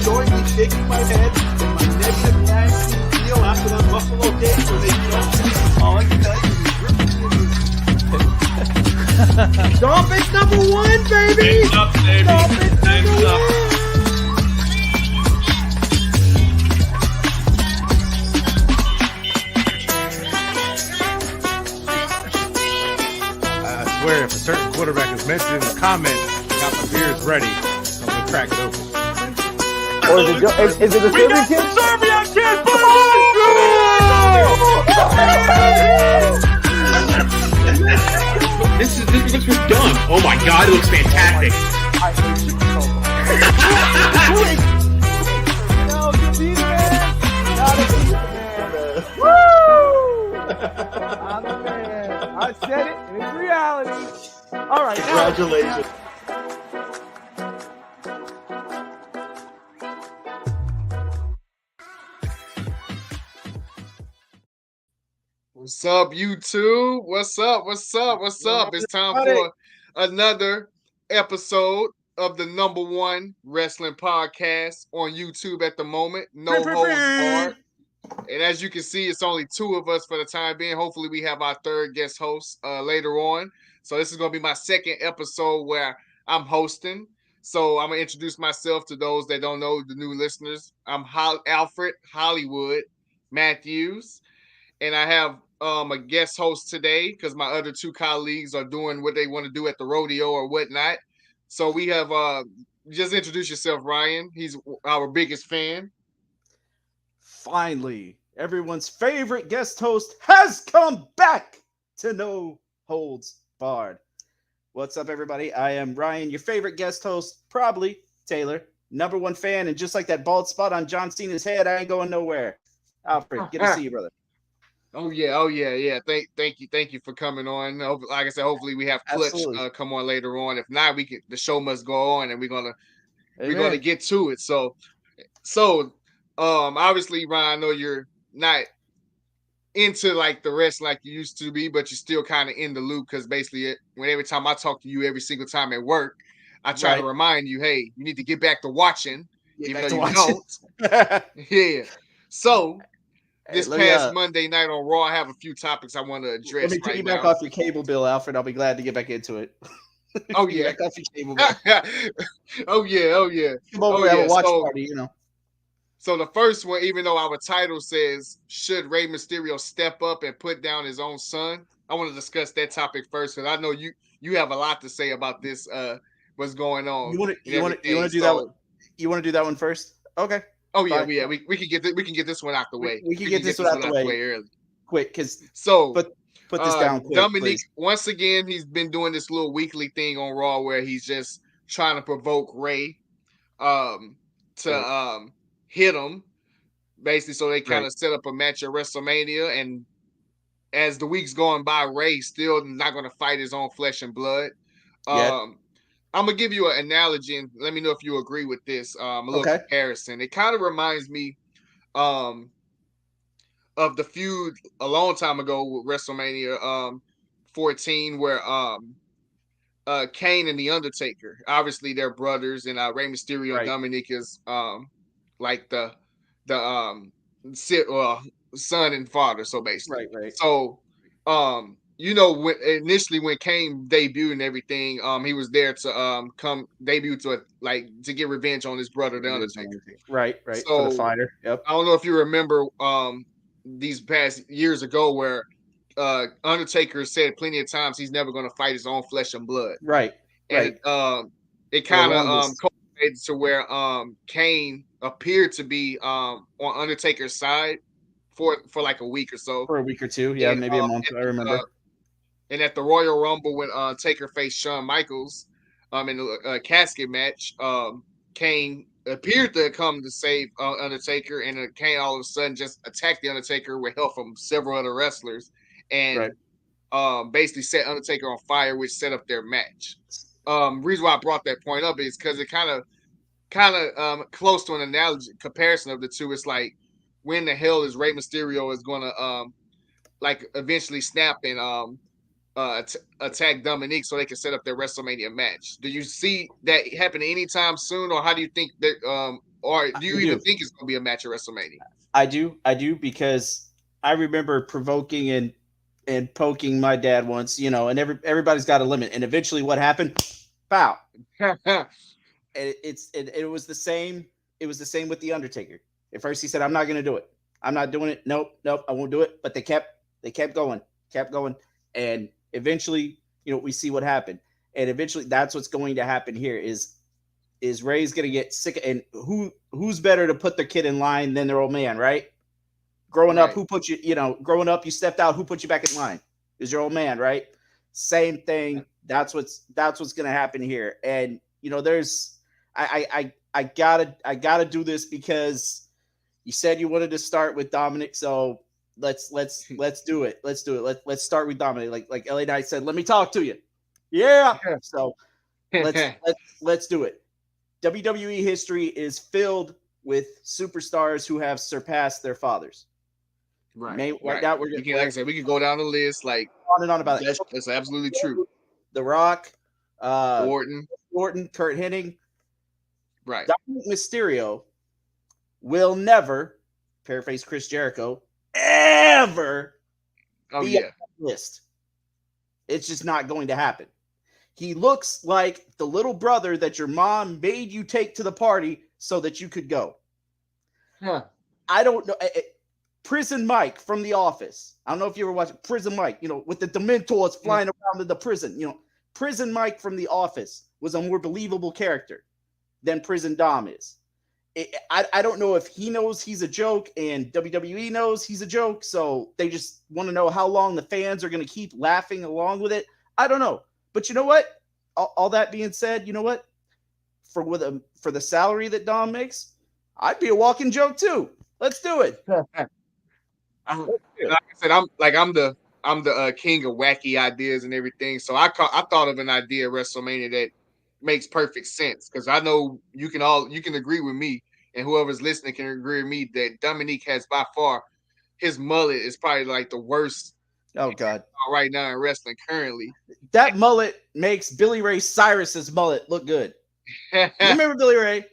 Showing me shaking my head in my negative nasty feel after that Buffalo game where they don't Dolphins number one, baby! Next up, baby. Dolphins number one! I swear, if a certain quarterback is mentioned in the comments, I got my beers ready. I'm gonna crack it open. Or is it the Serbian kid? Serbian kid, This looks done. Oh my god, it looks fantastic. I'm the man. I said it, and it's reality. All right, Congratulations. What's up, YouTube? What's up? It's time for another episode of the #1 wrestling podcast on YouTube at the moment. No holds barred. And as you can see, it's only two of us for the time being. Hopefully, we have our third guest host later on. So this is going to be my second episode where I'm hosting. So I'm going to introduce myself to those that don't know, the new listeners. I'm Alfred Hollywood Matthews. And I have a guest host today because my other two colleagues are doing what they want to do at the rodeo or whatnot. So we have just introduce yourself, Ryan. He's our biggest fan. Finally, everyone's favorite guest host has come back to No Holds Barred. What's up, everybody? I am Ryan, your favorite guest host, probably Taylor, #1 fan, and just like that bald spot on John Cena's head, I ain't going nowhere. Alfred, good to see you, brother. Oh yeah. Thank you for coming on. Like I said, hopefully we have Clutch come on later on. If not, the show must go on, and we're gonna get to it. So obviously, Ryan, I know you're not into like the rest like you used to be, but you're still kind of in the loop because basically, every time I talk to you, every single time at work, I try to remind you, hey, you need to get back to watching, even though you don't. Yeah. So. This past Monday night on Raw, I have a few topics I want to address. Let me piggyback off your cable bill, Alfred. I'll be glad to get back into it. Oh yeah, off your cable bill. oh yeah. Come over, have a watch party, you know. So the first one, even though our title says, "Should Rey Mysterio step up and put down his own son?" I want to discuss that topic first because I know you have a lot to say about this. What's going on? You want to do that one? You want to do that one first? Okay. Oh yeah, we can get this one out the way. We can get this one out the way early, quick. Because put this down quick, Dominique, please. once again, he's been doing this little weekly thing on Raw where he's just trying to provoke Rey, to hit him, basically. So they kind of set up a match at WrestleMania, and as the weeks going by, Rey still not going to fight his own flesh and blood. I'm gonna give you an analogy and let me know if you agree with this. A little comparison. It kind of reminds me of the feud a long time ago with WrestleMania 14, where Kane and the Undertaker. Obviously, they're brothers, and Rey Mysterio and Dominic is like the son and father. So basically, right. So when Kane debuted and everything, he was there to come debut to get revenge on his brother, the Undertaker. Right. So, for the fighter. Yep. I don't know if you remember these past years ago where Undertaker said plenty of times he's never going to fight his own flesh and blood. Right. And it kind of culminated to where Kane appeared to be on Undertaker's side for like a week or so. For a week or two, yeah, maybe a month. I remember. And at the Royal Rumble, when Taker faced Shawn Michaels in the casket match, Kane appeared to come to save Undertaker, and Kane all of a sudden just attacked the Undertaker with help from several other wrestlers, and basically set Undertaker on fire, which set up their match. Reason why I brought that point up is because it kind of close to an analogy comparison of the two. It's like, when the hell is Rey Mysterio is going to eventually snap and attack Dominique so they can set up their WrestleMania match. Do you see that happening anytime soon, or how do you think that? Or do you even think it's going to be a match at WrestleMania? I do because I remember provoking and poking my dad once, and everybody's got a limit. And eventually, what happened? Pow! It was the same. It was the same with the Undertaker. At first, he said, "I'm not going to do it. I'm not doing it. Nope, I won't do it." But they kept going, and eventually, we see what happened. And eventually, that's what's going to happen here. Is Ray's going to get sick? And who's better to put their kid in line than their old man, right? Growing up, who put you? Growing up, you stepped out. Who put you back in line? Is your old man, right? Same thing. That's what's going to happen here. And there's I gotta do this because you said you wanted to start with Dominic, so let's do it. Let's start with Dominic. Like LA Knight said, let me talk to you. Yeah. So let's do it. WWE history is filled with superstars who have surpassed their fathers. Right. Now like I said, we could go down the list like on and on about that. That's absolutely true. The Rock, Orton, Kurt Hennig. Right. Dominic Mysterio will never, paraphrase Chris Jericho, ever be on the list. It's just not going to happen. He looks like the little brother that your mom made you take to the party so that you could go. Huh. I don't know. Prison Mike from The Office. I don't know if you ever watched Prison Mike, with the Dementors flying around in the prison. Prison Mike from The Office was a more believable character than Prison Dom is. I don't know if he knows he's a joke and WWE knows he's a joke, so they just want to know how long the fans are going to keep laughing along with it. I don't know. But you know what? All that being said, you know what? For the salary that Dom makes, I'd be a walking joke too. Let's do it. Like I said, I'm the king of wacky ideas and everything. So I thought of an idea at WrestleMania that makes perfect sense because I know you can agree with me, and whoever's listening can agree with me that Dominique has by far his mullet is probably like the worst. Oh God! Right now in wrestling currently, that mullet makes Billy Ray Cyrus's mullet look good. You remember Billy Ray?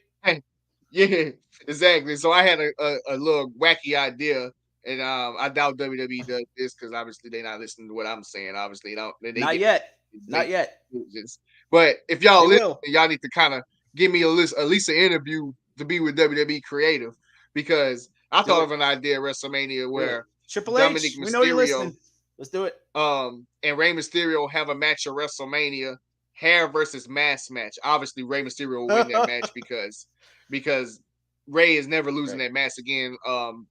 Yeah, exactly. So I had a little wacky idea. And I doubt WWE does this because obviously they're not listening to what I'm saying. Obviously, not yet. But if y'all listen, y'all need to kind of give me at least an interview to be with WWE creative because I thought of an idea at WrestleMania where Triple H, Dominic Mysterio, we know you're listening. Let's do it. And Rey Mysterio have a match at WrestleMania, hair versus mask match. Obviously, Rey Mysterio will win that match because Ray is never losing that match again,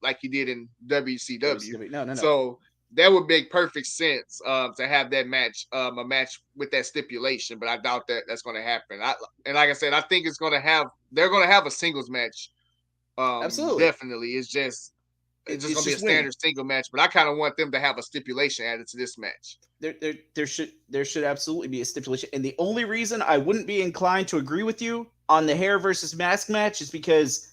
like he did in WCW. No. So that would make perfect sense to have that match, a match with that stipulation. But I doubt that's going to happen. And like I said, I think they're going to have a singles match. Absolutely, definitely. It's just going to be a standard single match. But I kind of want them to have a stipulation added to this match. There should absolutely be a stipulation. And the only reason I wouldn't be inclined to agree with you on the hair versus mask match is because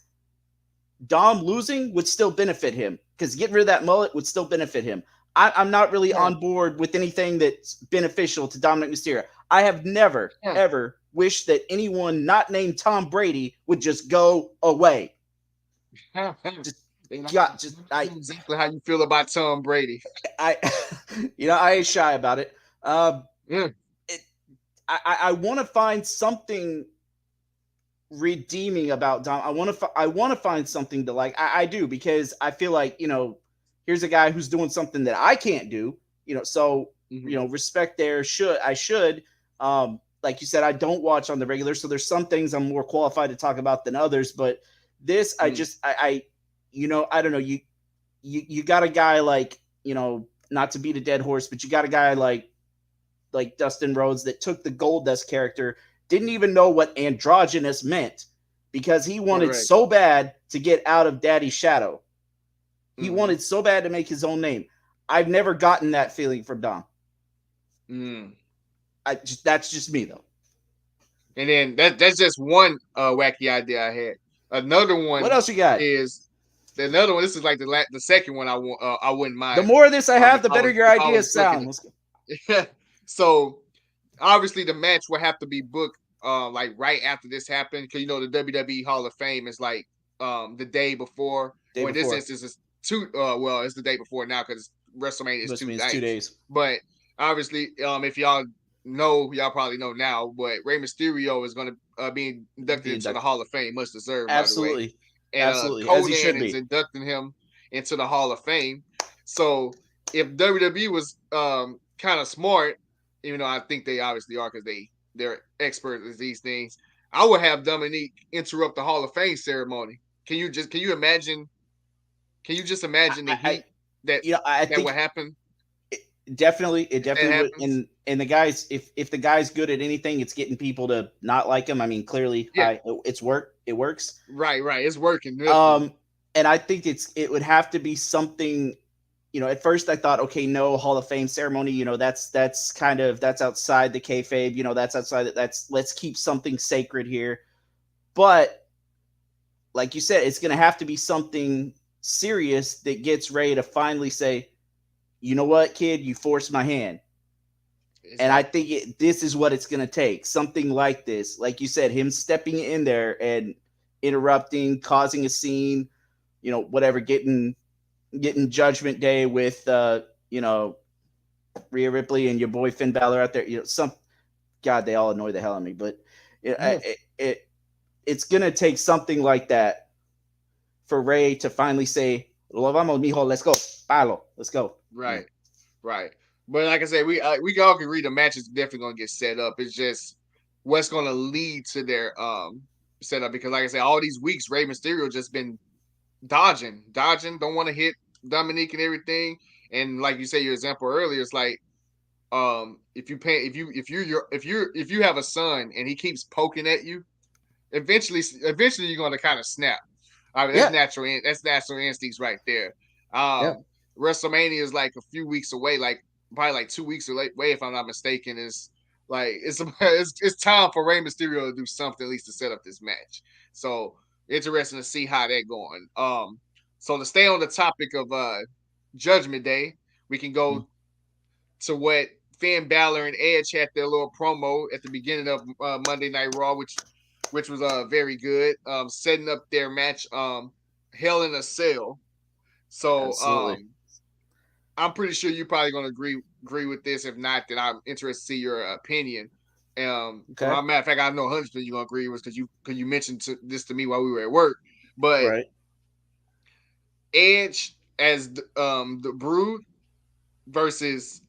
Dom losing would still benefit him because getting rid of that mullet would still benefit him. I'm not really on board with anything that's beneficial to Dominic Mysterio. I have never, ever wished that anyone not named Tom Brady would just go away. Exactly how you feel about Tom Brady. I ain't shy about it. I want to find something redeeming about Dom. I want to find something to like. I do because I feel like here's a guy who's doing something that I can't do. So respect there. I should. Like you said, I don't watch on the regular, so there's some things I'm more qualified to talk about than others. But this, I don't know. You got a guy like not to beat a dead horse, but you got a guy like Dustin Rhodes that took the Goldust character. Didn't even know what androgynous meant because he wanted so bad to get out of Daddy's shadow. He wanted so bad to make his own name. I've never gotten that feeling from Dom. That's just me though. And then that's just one wacky idea I had. Another one. What else you got? Is another one? This is like the second one I wouldn't mind. The more of this I have, the better your ideas sound. So obviously the match will have to be booked like right after this happened, because the WWE Hall of Fame is like the day before, Day or in this before. instance it's it's the day before now because WrestleMania is 2 WrestleMania is nights. 2 days. But obviously, if y'all know, y'all probably know now, but Rey Mysterio is going to be inducted into the Hall of Fame, much deserved, by the way. Absolutely. And Absolutely. As he should Conan is be. inducting him into the Hall of Fame. So if WWE was kind of smart, even though I think they obviously are, because they're experts at these things, I would have Dominique interrupt the Hall of Fame ceremony. Can you imagine? Can you just imagine the heat that think would happen? It definitely would. happens. And the guys, if the guy's good at anything, it's getting people to not like him. I mean, clearly, Yeah. it works. Right. It's working. Definitely. And I think it would have to be something. At first I thought, okay, no Hall of Fame ceremony. That's outside the kayfabe. That's outside. Let's keep something sacred here. But like you said, it's going to have to be something serious that gets Ray to finally say, you know what, kid, you forced my hand. And I think this is what it's going to take. Something like this. Like you said, him stepping in there and interrupting, causing a scene, whatever, getting Judgment Day with, Rhea Ripley and your boy Finn Balor out there. God, they all annoy the hell out of me. But it's going to take something like that for Ray to finally say, lo vamos, mijo, let's go. Palo, let's go. Right. But like I said, we all can read the match is definitely gonna get set up. It's just what's gonna lead to their setup, because like I said, all these weeks Rey Mysterio just been dodging, don't want to hit Dominique and everything. And like you say, your example earlier, it's like if you have a son and he keeps poking at you, eventually you're gonna kind of snap. I mean, that's natural. That's natural instincts right there. WrestleMania is like a few weeks away, like probably like 2 weeks away, if I'm not mistaken. It's time for Rey Mysterio to do something, at least to set up this match. So interesting to see how that going. So to stay on the topic of Judgment Day, we can go to what Finn Balor and Edge had their little promo at the beginning of Monday Night Raw, which was very good, setting up their match, Hell in a Cell. So I'm pretty sure you're probably going to agree with this. If not, then I'm interested to see your opinion. As a matter of fact, I know 100% you're going to agree with, because you mentioned this to me while we were at work. But Edge as the Brood versus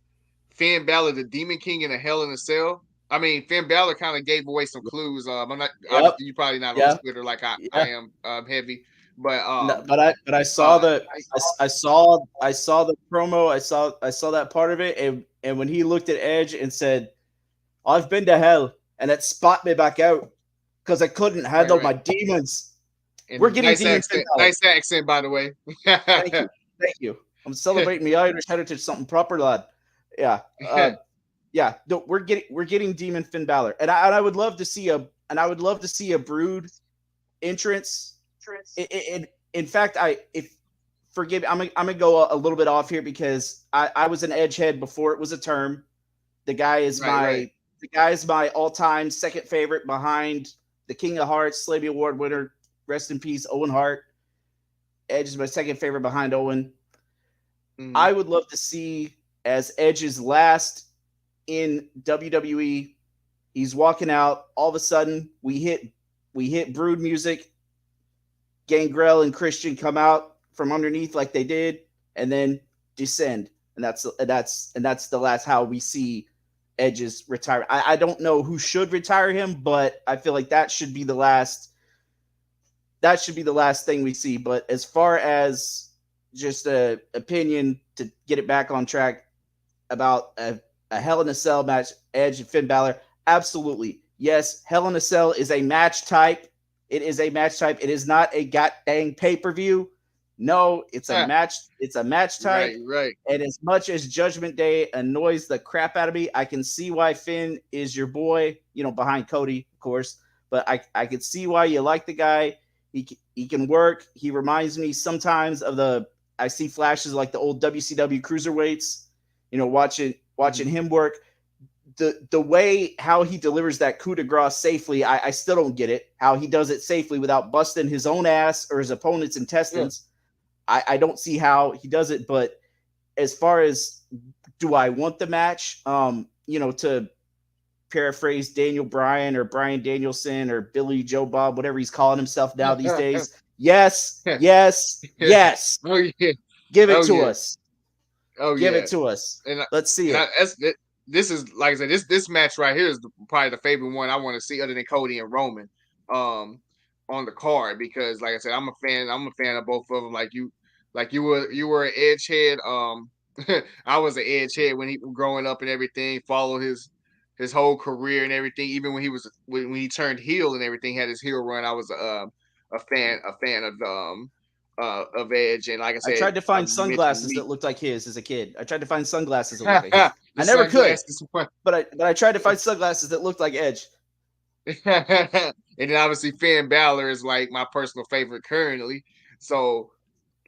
Finn Balor, the Demon King, in a Hell in a Cell. I mean, Finn Balor kind of gave away some clues. I'm not. Obviously, you're probably not on Twitter like I am heavy. But I saw I saw the promo. I saw that part of it, and when he looked at Edge and said, "I've been to hell, and it spat me back out because I couldn't handle my demons." And we're getting nice accent, by the way. Thank you. I'm celebrating my Irish heritage, something proper, lad. Yeah, No, we're getting Demon Finn Balor, and I would love to see a Brood entrance. In fact, forgive me, I'm gonna go a little bit off here because I was an Edge head before it was a term. The guy is my all-time second favorite behind the King of Hearts, Slammy Award winner, rest in peace, Owen Hart. Edge is my second favorite behind Owen. I would love to see, as Edge's last in WWE, he's walking out. All of a sudden, we hit Brood music. Gangrel and Christian come out from underneath like they did, and then descend, and that's the last how we see Edge's retire. I don't know who should retire him, but I feel like that should be the last. That should be the last thing we see. But as far as just a opinion to get it back on track about a Hell in a Cell match, Edge and Finn Balor, absolutely yes. Hell in a Cell is a match type. It is a match type. It is not a goddamn pay-per-view. No, it's a match. It's a match type. Right. And as much as Judgment Day annoys the crap out of me, I can see why Finn is your boy, behind Cody, of course. But I can see why you like the guy. He can work. He reminds me sometimes of I see flashes like the old WCW cruiserweights, watching him work. the way how he delivers that coup de grace safely, I still don't get it. How he does it safely without busting his own ass or his opponent's intestines. Yeah. I don't see how he does it. But as far as do I want the match, to paraphrase Daniel Bryan or Brian Danielson or Billy Joe Bob, whatever he's calling himself now these days. Yes. Oh, yeah. Give it to us. Oh, give it to us. And let's see it. This is, like I said, this match right here is probably the favorite one I want to see, other than Cody and Roman, on the card, because, like I said, I'm a fan of both of them. Like you were an edge head. I was an edge head when he was growing up and everything. Followed his whole career and everything. Even when he turned heel and everything, had his heel run. I was a fan of Edge. And like I said, I tried to find sunglasses that looked like his as a kid. I tried to find sunglasses that looked like his. I never could, but I tried to find sunglasses that looked like Edge. And then obviously Finn Balor is like my personal favorite currently. So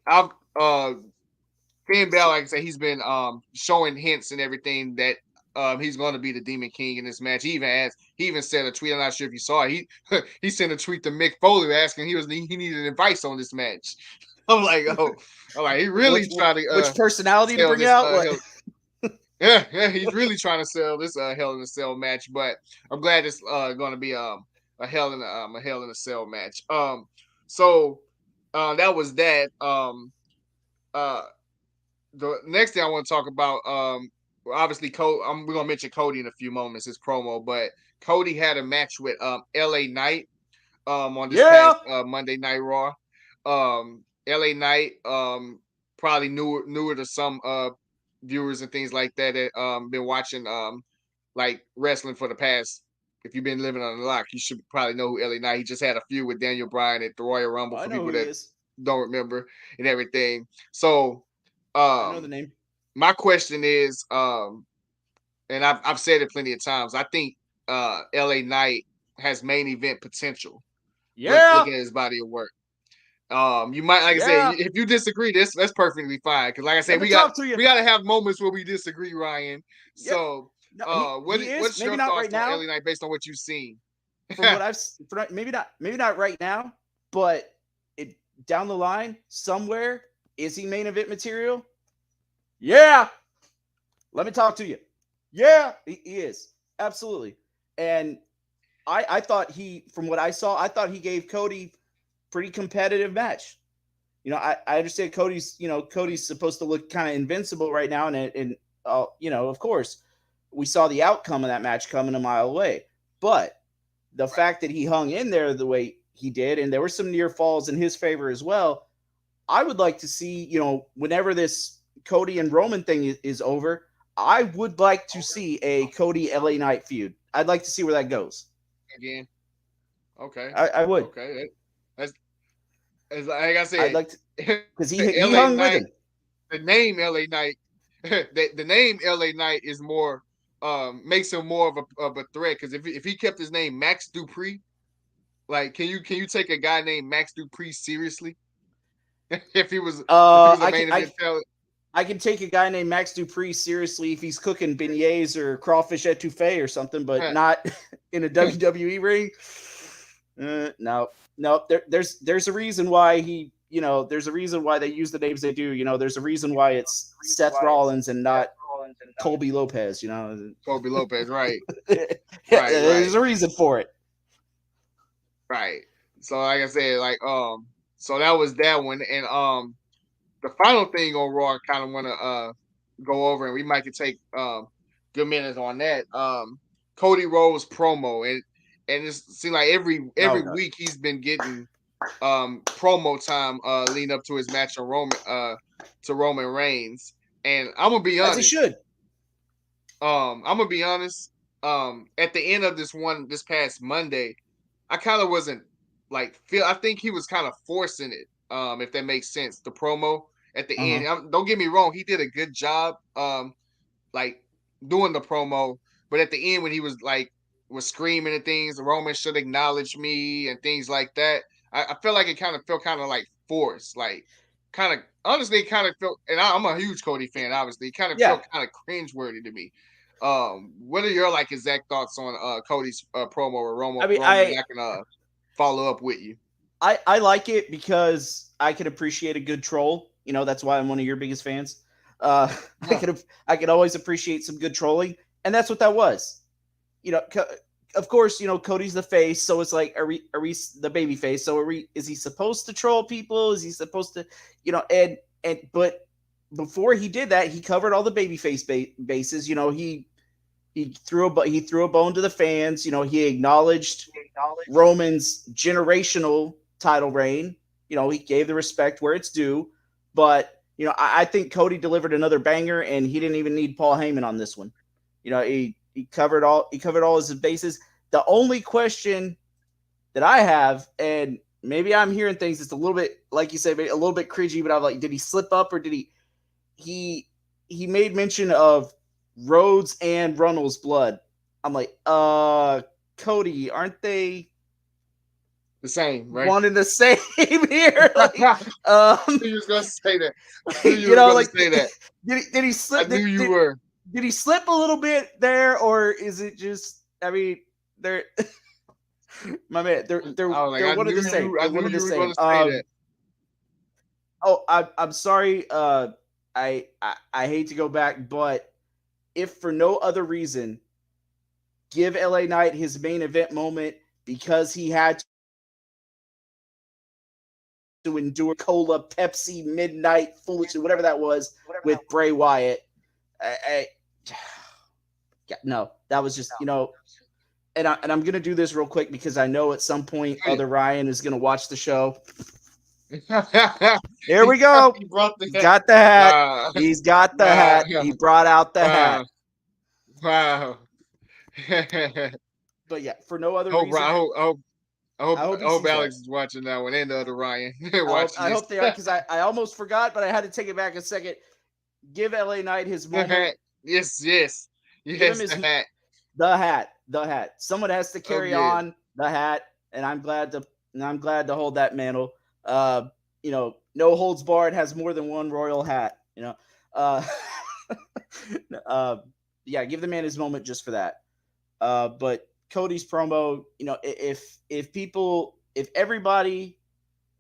I've Finn Balor, like I said, he's been showing hints and everything that he's going to be the Demon King in this match. He even sent a tweet. I'm not sure if you saw it. He sent a tweet to Mick Foley asking he needed advice on this match. I'm like, he really tried to which personality to bring out. Yeah, he's really trying to sell this Hell in a Cell match. But I'm glad it's going to be a Hell in a Cell match. So that was that. The next thing I want to talk about, obviously, we're gonna mention Cody in a few moments, his promo, but Cody had a match with LA Knight on this past Monday Night Raw. LA Knight, probably newer to some viewers and things like that been watching like wrestling for the past. If you've been living on the lock, you should probably know who LA Knight. He just had a feud with Daniel Bryan at the Royal Rumble for people that don't remember and everything. So I know the name. My question is, and I've said it plenty of times, I think LA Knight has main event potential. Yeah. Looking at his body of work. You might, like I say, if you disagree, that's perfectly fine. Because, like I said, we got to have moments where we disagree, Ryan. Yeah. So, what's your thoughts on LA Knight based on what you've seen? From what I've maybe not right now, but down the line somewhere, is he main event material? Yeah. Let me talk to you. Yeah, he is. Absolutely. And I thought from what I saw, I thought he gave Cody pretty competitive match. I understand Cody's supposed to look kind of invincible right now. And of course, we saw the outcome of that match coming a mile away. But the fact that he hung in there the way he did, and there were some near falls in his favor as well, I would like to see, whenever this Cody and Roman thing is over, I would like to see a Cody LA Knight feud. I'd like to see where that goes. Again. Okay. I would. Okay. That's like I said. I'd like to, because he hung with him. The name LA Knight, the name LA Knight is more makes him more of a threat, because if he kept his name Max Dupree, like can you take a guy named Max Dupree seriously? if he was a main event talent. I can take a guy named Max Dupree seriously if he's cooking beignets or crawfish etouffee or something, but not in a WWE ring. No. There's a reason why there's a reason why they use the names they do. There's a reason why it's Seth Rollins and not Colby Lopez. Colby Lopez, right? Right. There's a reason for it. Right. So, like I said, so that was that one, and the final thing on Raw, I kind of want to go over, and we might could take good minutes on that. Cody Rhodes promo, and it seems like every week he's been getting promo time leading up to his match on Roman Reigns, and I'm gonna be honest. As he should. I'm gonna be honest. At the end of this past Monday, I kind of wasn't I think he was kind of forcing it. If that makes sense, the promo at the end. Don't get me wrong, he did a good job, doing the promo. But at the end, when he was screaming and things, Roman should acknowledge me and things like that. I felt like it felt forced, honestly, it kind of felt. And I'm a huge Cody fan, obviously. It kind of felt kind of cringeworthy to me. What are your like exact thoughts on Cody's promo with Roman? I mean, I can follow up with you. I like it because I can appreciate a good troll. You know, that's why I'm one of your biggest fans. I could always appreciate some good trolling, and that's what that was. You know, of course, you know Cody's the face, so it's like, are we the baby face? So is he supposed to troll people? Is he supposed to, you know? But before he did that, he covered all the babyface bases. You know, he threw a bone to the fans. You know, he acknowledged Roman's generational title reign. You know, he gave the respect where it's due. But you know, I think Cody delivered another banger, and he didn't even need Paul Heyman on this one. You know, he covered all his bases. The only question that I have, and maybe I'm hearing things that's a little bit, like you said, a little bit cringy, but I'm like, did he slip up or did he made mention of Rhodes and Runnels' blood. I'm like, Cody, aren't they the same, right? One and the same here? Like, I knew you was gonna say that. You know, like, say that. Did he slip? I knew you were. Did he slip a little bit there, or is it just? I mean, they're my man. They're one of the same. They're one of the same. Oh, I'm sorry. I hate to go back, but if for no other reason, give LA Knight his main event moment because he had to endure Cola, Pepsi, Midnight, Foolishly, whatever that was, with Bray Wyatt. No, that was just, you know, and I'm going to do this real quick because I know at some point other Ryan is going to watch the show. Here we go. He's got the hat. He's got the hat. He brought out the hat. Wow. But yeah, for no other reason. I hope Alex is watching that one and the other Ryan. I hope they are, because I almost forgot, but I had to take it back a second. Give LA Knight his moment. Yes. The hat. Someone has to carry on the hat, and I'm glad to hold that mantle. You know, no holds barred has more than one royal hat. You know, yeah, give the man his moment just for that. But Cody's promo, you know, if everybody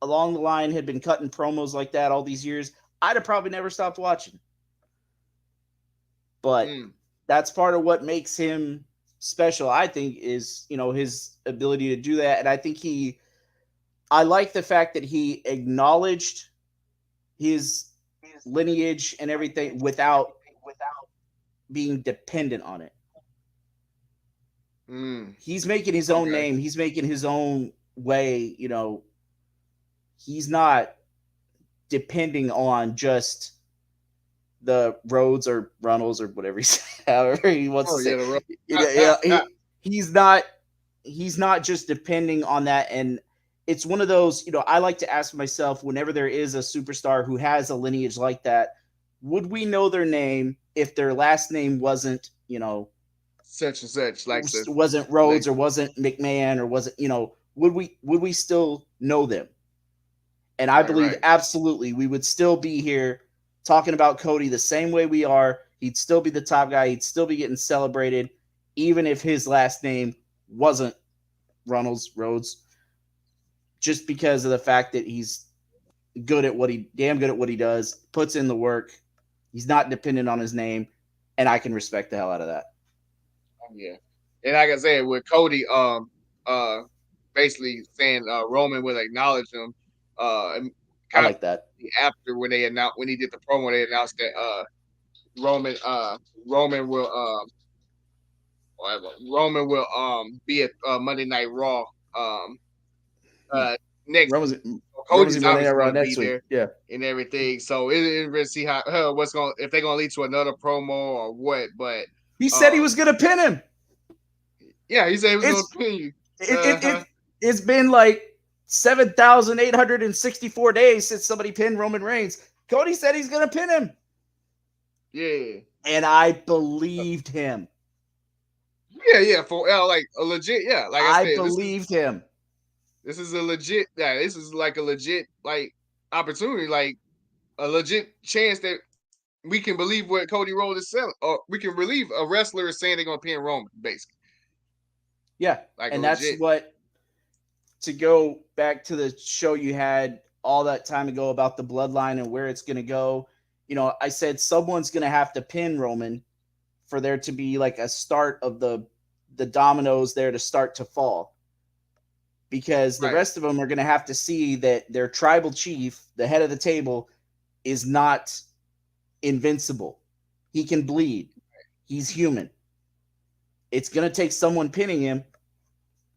along the line had been cutting promos like that all these years, I'd have probably never stopped watching. But that's part of what makes him special, I think, is, you know, his ability to do that. And I think I like the fact that he acknowledged his lineage and everything without being dependent on it. He's making his own name. He's making his own way. You know, he's not depending on just the Rhodes or Runnels or whatever however he wants to say. He's not just depending on that. And it's one of those, you know, I like to ask myself, whenever there is a superstar who has a lineage like that, would we know their name if their last name wasn't, you know, such and such, like wasn't Rhodes or wasn't McMahon or wasn't, you know, would we still know them? And I believe absolutely we would still be here talking about Cody the same way we are. He'd still be the top guy. He'd still be getting celebrated, even if his last name wasn't Rhodes, just because of the fact that he's damn good at what he does, puts in the work. He's not dependent on his name, and I can respect the hell out of that. Yeah. And like I said, with Cody, basically saying Roman will acknowledge him. I like that. After when he did the promo, they announced that Roman will be at Monday Night Raw. Next Cody's obviously going to be there, yeah, and everything. So it really see how if they're going to lead to another promo or what. But he said he was going to pin him. Yeah, he said he was going to pin you. It's been like 7,864 days since somebody pinned Roman Reigns. Cody said he's going to pin him. Yeah. And I believed him. Yeah, for like a legit, yeah. Like I said, believed him. This is a legit, this is like a legit, like, opportunity, like a legit chance that we can believe what Cody Rhodes is selling, or we can believe a wrestler is saying they're gonna pin Roman, basically. Yeah, Like and that's legit. what, to go back to the show you had all that time ago about the bloodline and where it's going to go. I said someone's going to have to pin Roman for there to be like a start of the dominoes there to start to fall, because the Right. rest of them are going to have to see that their tribal chief, the head of the table, is not invincible. He can bleed. He's human. It's going to take someone pinning him,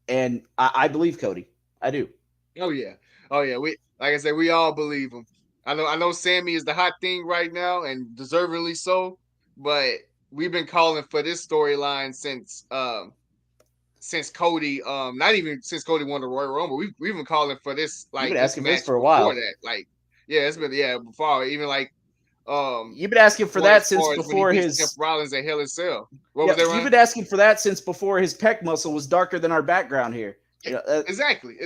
and I believe Cody. I do. Oh yeah. Oh yeah. We like I said, we all believe him. I know Sammy is the hot thing right now and deservingly so, but we've been calling for this storyline since Cody, not even since Cody won the Royal Rumble. We've been calling for this You've been like this asking for this match for a before while. that. Like, yeah, it's been before even like You've been asking for going as that since far as when he before beat Seth his. Rollins at Hell in Cell. What was Yeah, that, you've Ryan? been asking for that since before his pec muscle was darker than our background here. Exactly.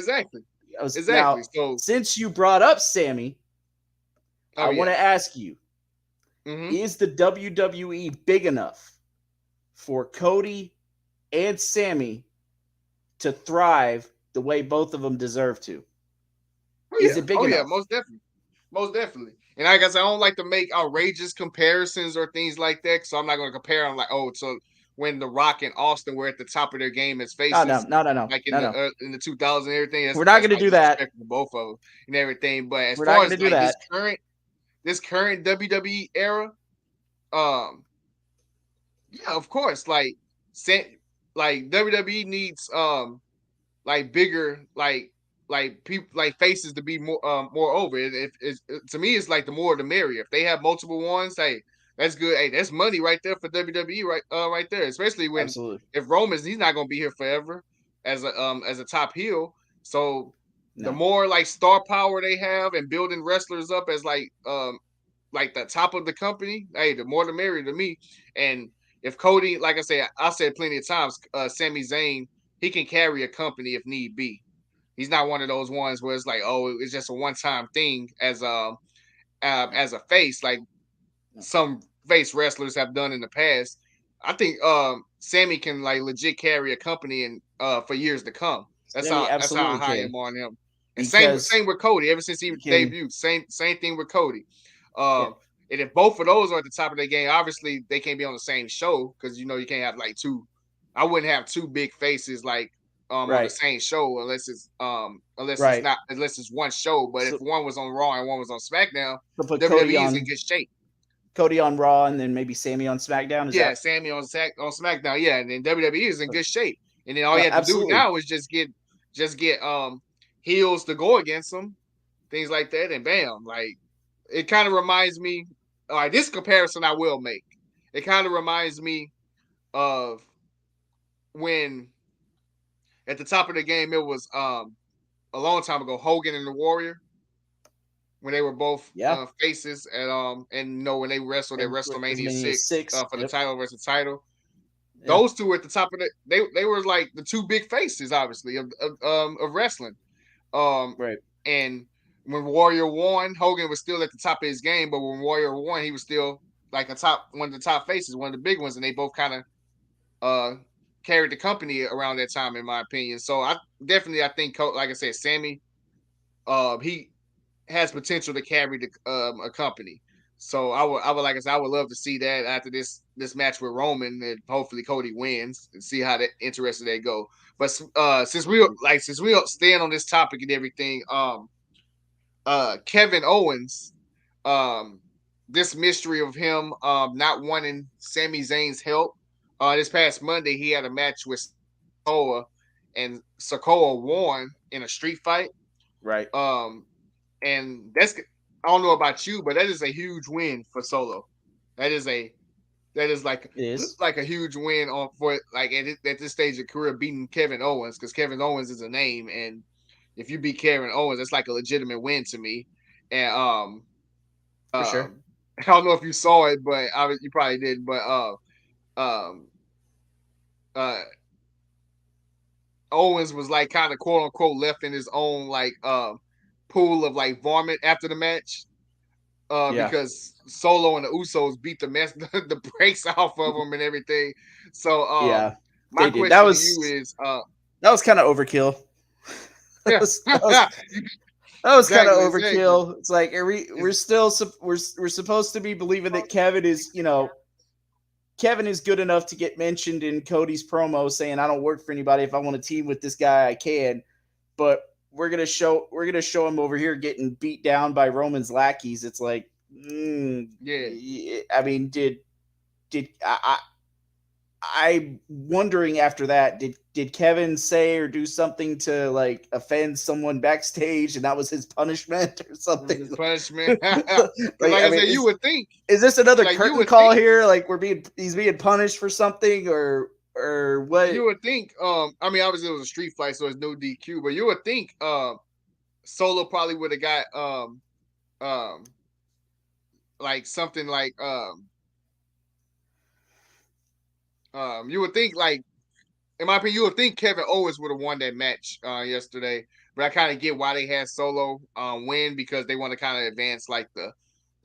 Now, So, since you brought up Sammy, oh I want yeah. to ask you: Mm-hmm. is the WWE big enough for Cody and Sammy to thrive the way both of them deserve to? Oh Is yeah. it big Oh yeah. enough? Most definitely. And I guess I don't like to make outrageous comparisons or things like that, so I'm not going to compare them like, oh, so when The Rock and Austin were at the top of their game as No, no, faces, no, no, no, like no, no. in the 2000s and everything. We're not That's going to like do that. disrespectful to both of them and everything. But as We're not far going as to do like that. this current WWE era, um, yeah, of course, like WWE needs like bigger like people like faces to be more over it. If to me it's like the more the merrier. If they have multiple ones, hey, that's good. Hey, that's money right there for WWE right there. Especially when Absolutely. if Roman's he's not gonna be here forever as a top heel. So the No. more like star power they have and building wrestlers up as like the top of the company, hey, the more the merrier to me. And if Cody, like I said plenty of times, Sami Zayn, he can carry a company if need be. He's not one of those ones where it's like, oh, it's just a one-time thing as a face, like No. some face wrestlers have done in the past. I think Sammy can like legit carry a company and for years to come. Sammy That's how absolutely high can, I'm on him. And because same with Cody. Ever since he he can. debuted, same thing with Cody. Yeah. And if both of those are at the top of their game, obviously they can't be on the same show because you can't have like two. I wouldn't have two big faces like on the Right. same show Right. unless it's one show. But if So, one was on Raw and one was on SmackDown, so put WWE is in good shape. Cody on Raw, and then maybe Sammy on SmackDown. Is Yeah, that Sammy on SmackDown. Yeah, and then WWE is in good shape. And then all you have to do absolutely? now is just get heels to go against them, things like that, and bam, like it kind of reminds me. All right, this comparison I will make. It kind of reminds me of when at the top of the game it was a long time ago Hogan and the Warrior when they were both Yeah. faces and when they wrestled at And WrestleMania WrestleMania 6 6. for the Yep. title versus title. Yeah. Those two were at the top of they were like the two big faces, obviously, of wrestling. Um, Right. and when Warrior won, Hogan was still at the top of his game, but when Warrior won, he was still like one of the top faces, one of the big ones, and they both kind of uh carried the company around that time, in my opinion. So I think, like I said, Sammy, he has potential to carry a company. So I would like I said, I would love to see that after this match with Roman, and hopefully Cody wins and see how that interested they go. But since we stand on this topic and everything, Kevin Owens, um, this mystery of him not wanting Sami Zayn's help. This past Monday he had a match with Sokoa, and Sokoa won in a street fight. Right. Um, and I don't know about you, but that is a huge win for Solo. That is a that is It is. like a huge win on for like at this stage of career beating Kevin Owens, because Kevin Owens is a name, and if you beat Kevin Owens, that's like a legitimate win to me. And For sure. I don't know if you saw it, but you probably did. But um uh Owens was like kind of quote unquote left in his own like pool of like vomit after the match. because Solo and the Usos beat the brakes off of them and everything. So my they did. That question to was you is that was kind of overkill. that yeah. was, that was that was kind of Exactly. overkill. It's like we're still we're supposed to be believing that Kevin is Kevin is good enough to get mentioned in Cody's promo saying I don't work for anybody. If I want to team with this guy, I can. But we're gonna show him over here getting beat down by Roman's lackeys. It's like, I mean, did I'm wondering after that, did Kevin say or do something to like offend someone backstage, and that was his punishment or something? His punishment. Because like I mean, said, you would think. Is this another Like, you curtain would call think, here? Like he's being punished for something or what? you would think. I mean, obviously it was a street fight, so it's no DQ. But you would think, Solo probably would have got like something like you would think like, in my opinion, you would think Kevin Owens would have won that match yesterday. But I kind of get why they had Solo win, because they want to kind of advance like the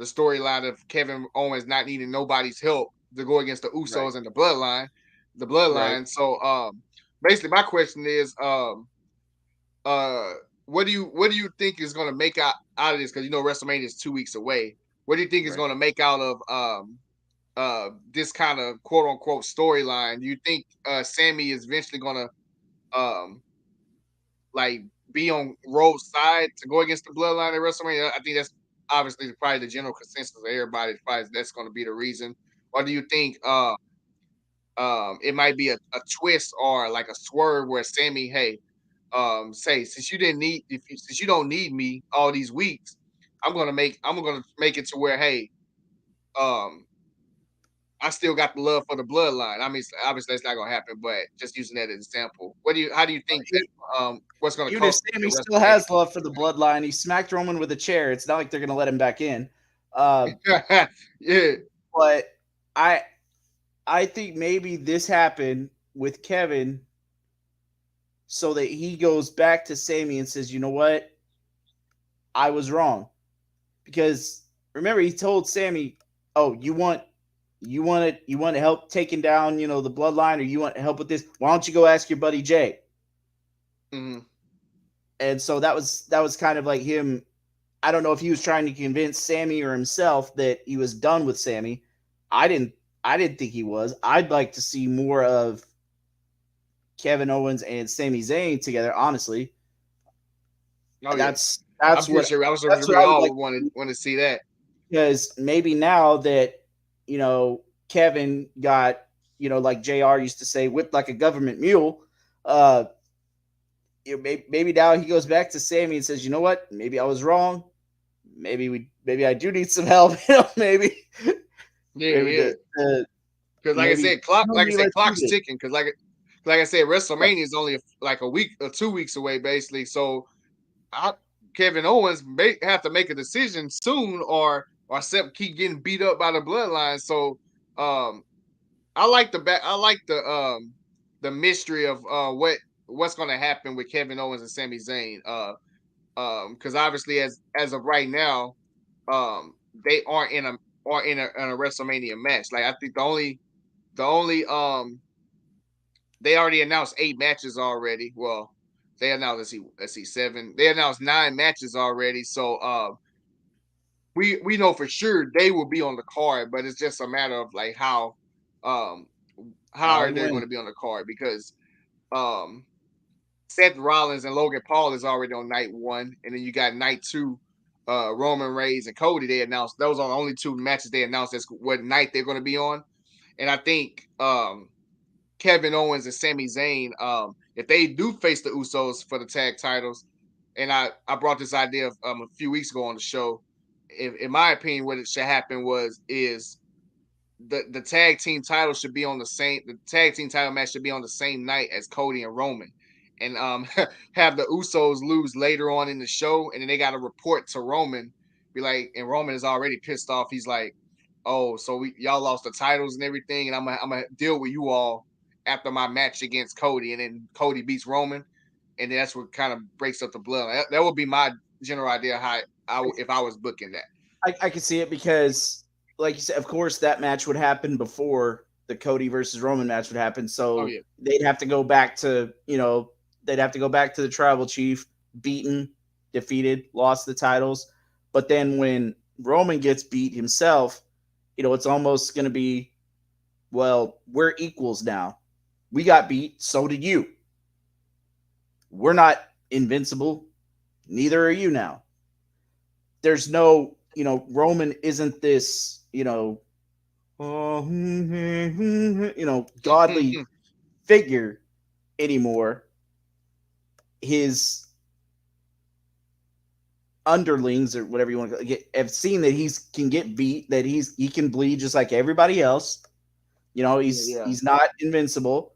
storyline of Kevin Owens not needing nobody's help to go against the Usos and the Bloodline. Right. So basically my question is what do you think is going to make out of this, because WrestleMania is 2 weeks away. What do you think is going to make out of this kind of quote unquote storyline? Do you think Sammy is eventually gonna like be on Rove's side to go against the Bloodline at WrestleMania? I think that's obviously probably the general consensus of everybody. Probably that's going to be the reason. Or do you think it might be a twist or like a swerve where Sammy, hey, say since you don't need me all these weeks, I'm gonna make it to where, hey, um I still got the love for the bloodline. I mean, obviously that's not gonna happen, but just using that as an example. How do you think that what's gonna Even if cost Sammy the still WrestleMania? has love for the bloodline, he smacked Roman with a chair. It's not like they're gonna let him back in. Yeah. But I think maybe this happened with Kevin so that he goes back to Sammy and says, you know what? I was wrong. Because remember, he told Sammy, oh, you want help taking down, the bloodline, or you want help with this? Why don't you go ask your buddy Jay? Mm-hmm. And so that was kind of like him. I don't know if he was trying to convince Sammy or himself that he was done with Sammy. I didn't think he was. I'd like to see more of Kevin Owens and Sami Zayn together, honestly. Oh, That's I'm that's pretty what sure. that's what We I would all like, would want to see that. because maybe now that Kevin got, like JR used to say, whipped like a government mule. Maybe now he goes back to Sammy and says, you know what? Maybe I was wrong. Maybe I do need some help. Maybe Yeah. Because like I maybe said, let's do clock's this. ticking. Because like I said, WrestleMania is only like a week or 2 weeks away, basically. So Kevin Owens may have to make a decision soon, or keep getting beat up by the bloodline. So I like the mystery of what's going to happen with Kevin Owens and Sami Zayn. Because obviously as of right now, they aren't in a WrestleMania match. Like, I think the only they already announced 8 matches already. Well, they announced, let's see 7. They announced 9 matches already. So we know for sure they will be on the card, but it's just a matter of like how are they going to be on the card, because um Seth Rollins and Logan Paul is already on night 1, and then you got night 2, Roman Reigns and Cody. They announced those are the only 2 matches they announced as what night they're going to be on. And I think Kevin Owens and Sami Zayn, if they do face the Usos for the tag titles, and I brought this idea of, a few weeks ago on the show. In my opinion, what it should happen is the tag team title should be on the tag team title match should be on the same night as Cody and Roman, and have the Usos lose later on in the show, and then they got to report to Roman, be like, and Roman is already pissed off. He's like, oh, so y'all lost the titles and everything, and I'm gonna deal with you all after my match against Cody, and then Cody beats Roman, and then that's what kind of breaks up the blood. That would be my general idea how if I was booking that. I can see it because, like you said, of course, that match would happen before the Cody versus Roman match would happen. So yeah. they'd have to go back to, they'd have to go back to the tribal chief, beaten, defeated, lost the titles. But then when Roman gets beat himself, it's almost going to be, well, we're equals now. We got beat. So did you. We're not invincible. Neither are you now. There's no, Roman isn't this, godly figure anymore. His underlings or whatever you want to get have seen that he can get beat, that he can bleed just like everybody else. He's not invincible.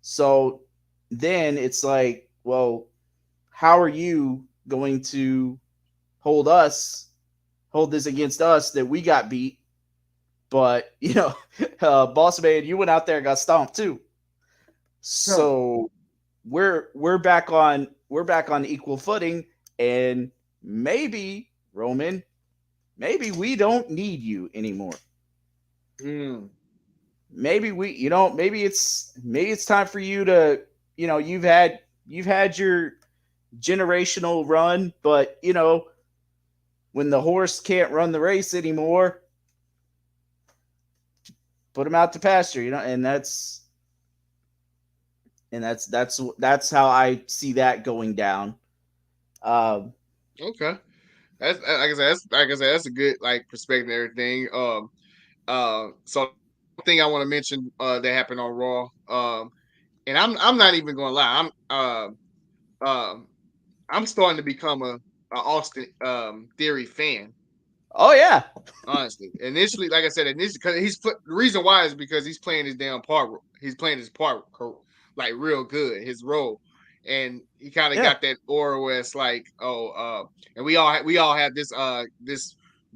So then it's like, well, how are you going to hold this against us that we got beat? But Boss Man, you went out there and got stomped too. So we're back on equal footing, and maybe Roman, maybe we don't need you anymore. Maybe maybe it's time for you to, you've had your generational run, but when the horse can't run the race anymore, put him out to pasture, and that's how I see that going down. Okay, that's like I said, that's a good perspective and everything. So thing I want to mention that happened on Raw. And I'm not even gonna lie, I'm starting to become a Austin Theory fan. Oh yeah, honestly. Initially, like I said, because the reason why is because he's playing his damn part. He's playing his part like real good, his role, and he kind of got that aura where it's like, and we all have this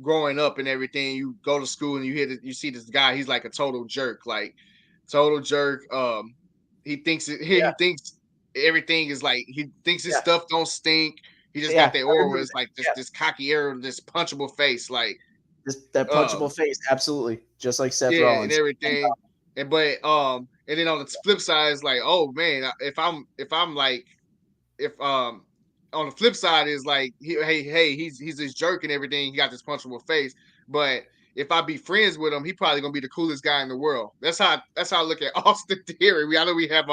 growing up and everything. You go to school and you see this guy. He's like a total jerk, he thinks he thinks everything is like, he thinks his stuff don't stink. He just got that aura where it's like this cocky air, this punchable face, like that punchable face, absolutely, just like Seth Rollins and everything. And then on the flip side, it's like, oh man, if on the flip side is like, he's this jerk and everything. He got this punchable face, but if I be friends with him, he probably gonna be the coolest guy in the world. That's how I look at Austin Theory. I know we have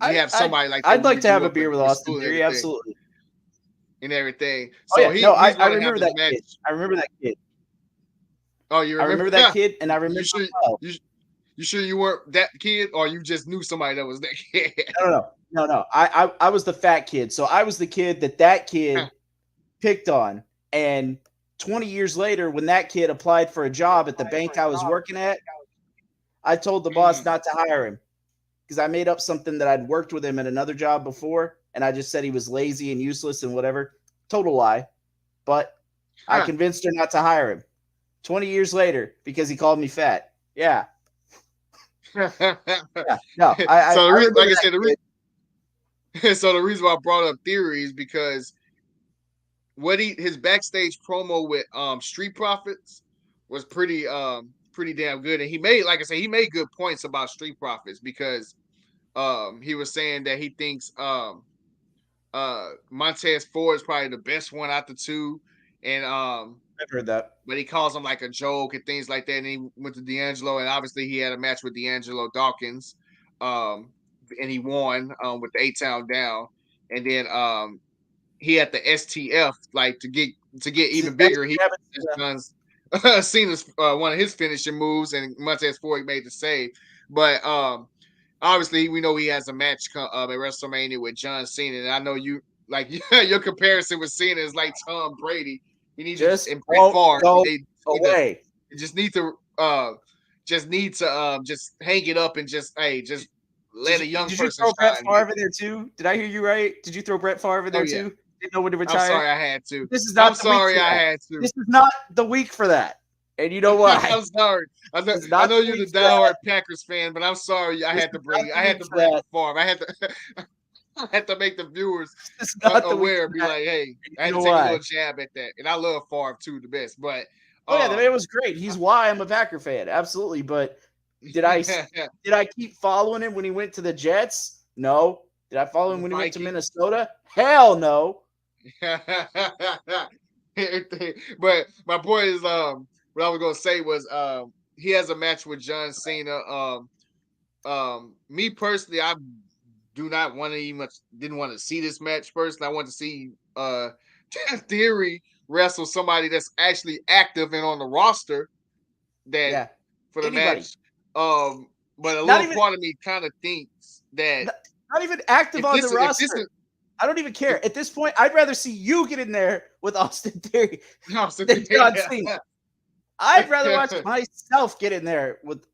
we have somebody like that. I'd like to have a beer with Austin Theory, absolutely, and everything. So I remember that kid. I remember that kid. Oh, you remember? I remember that kid, and I remember. You sure you weren't that kid, or you just knew somebody that was that kid? No. I was the fat kid. So I was the kid that kid picked on. And 20 years later, when that kid applied for a job at the bank I was working at, I told the boss not to hire him because I made up something that I'd worked with him at another job before, and I just said he was lazy and useless and whatever. Total lie. But I convinced her not to hire him. 20 years later, because he called me fat. Yeah. No, the reason why I brought up Theory is because his backstage promo with Street Profits was pretty damn good, and he made good points about Street Profits because he was saying that he thinks Montez Ford is probably the best one out the two, and I've heard that. But he calls him like a joke and things like that. And he went to D'Angelo, and obviously he had a match with D'Angelo Dawkins, and he won with the 8-Town Down. And then he had the STF to get even bigger. He seen one of his finishing moves, and Montez Ford made the save. But obviously we know he has a match at WrestleMania with John Cena, and I know you like your comparison with Cena is like Tom Brady. You need just and Brett Favre. Away. Just need to just hang it up and just let a young person. Did you throw Brett Favre in there too? Did I hear you right? Did you throw Brett Favre in there too? Didn't know when to retire. I'm sorry, I had to. This is not. I'm sorry, I had to. This is not the week for that. And you know what? I'm sorry. I know you're the diehard Packers fan, but I'm sorry. I had to bring Favre. I had to. I had to make the viewers It's not the week. aware. Be like, hey, I You had to know take a why? little jab at that. And I love Favre too, the best. But Oh yeah, the man was great. He's why I'm a Packer fan. Absolutely. But did I keep following him when he went to the Jets? No. Did I follow him the when he went to Vikings. Minnesota? Hell no. But my point is, what I was gonna say was, he has a match with John Cena. Me personally, I do not want to even didn't want to see this match personally. I want to see Theory wrestle somebody that's actually active and on the roster that Yeah. for the Anybody. match. But a Not little even part of me kind of thinks that not even active on the if this roster. is I don't even care. if, At this point, I'd rather see you get in there with Austin Theory no, so, than John Cena. I'd rather watch myself get in there with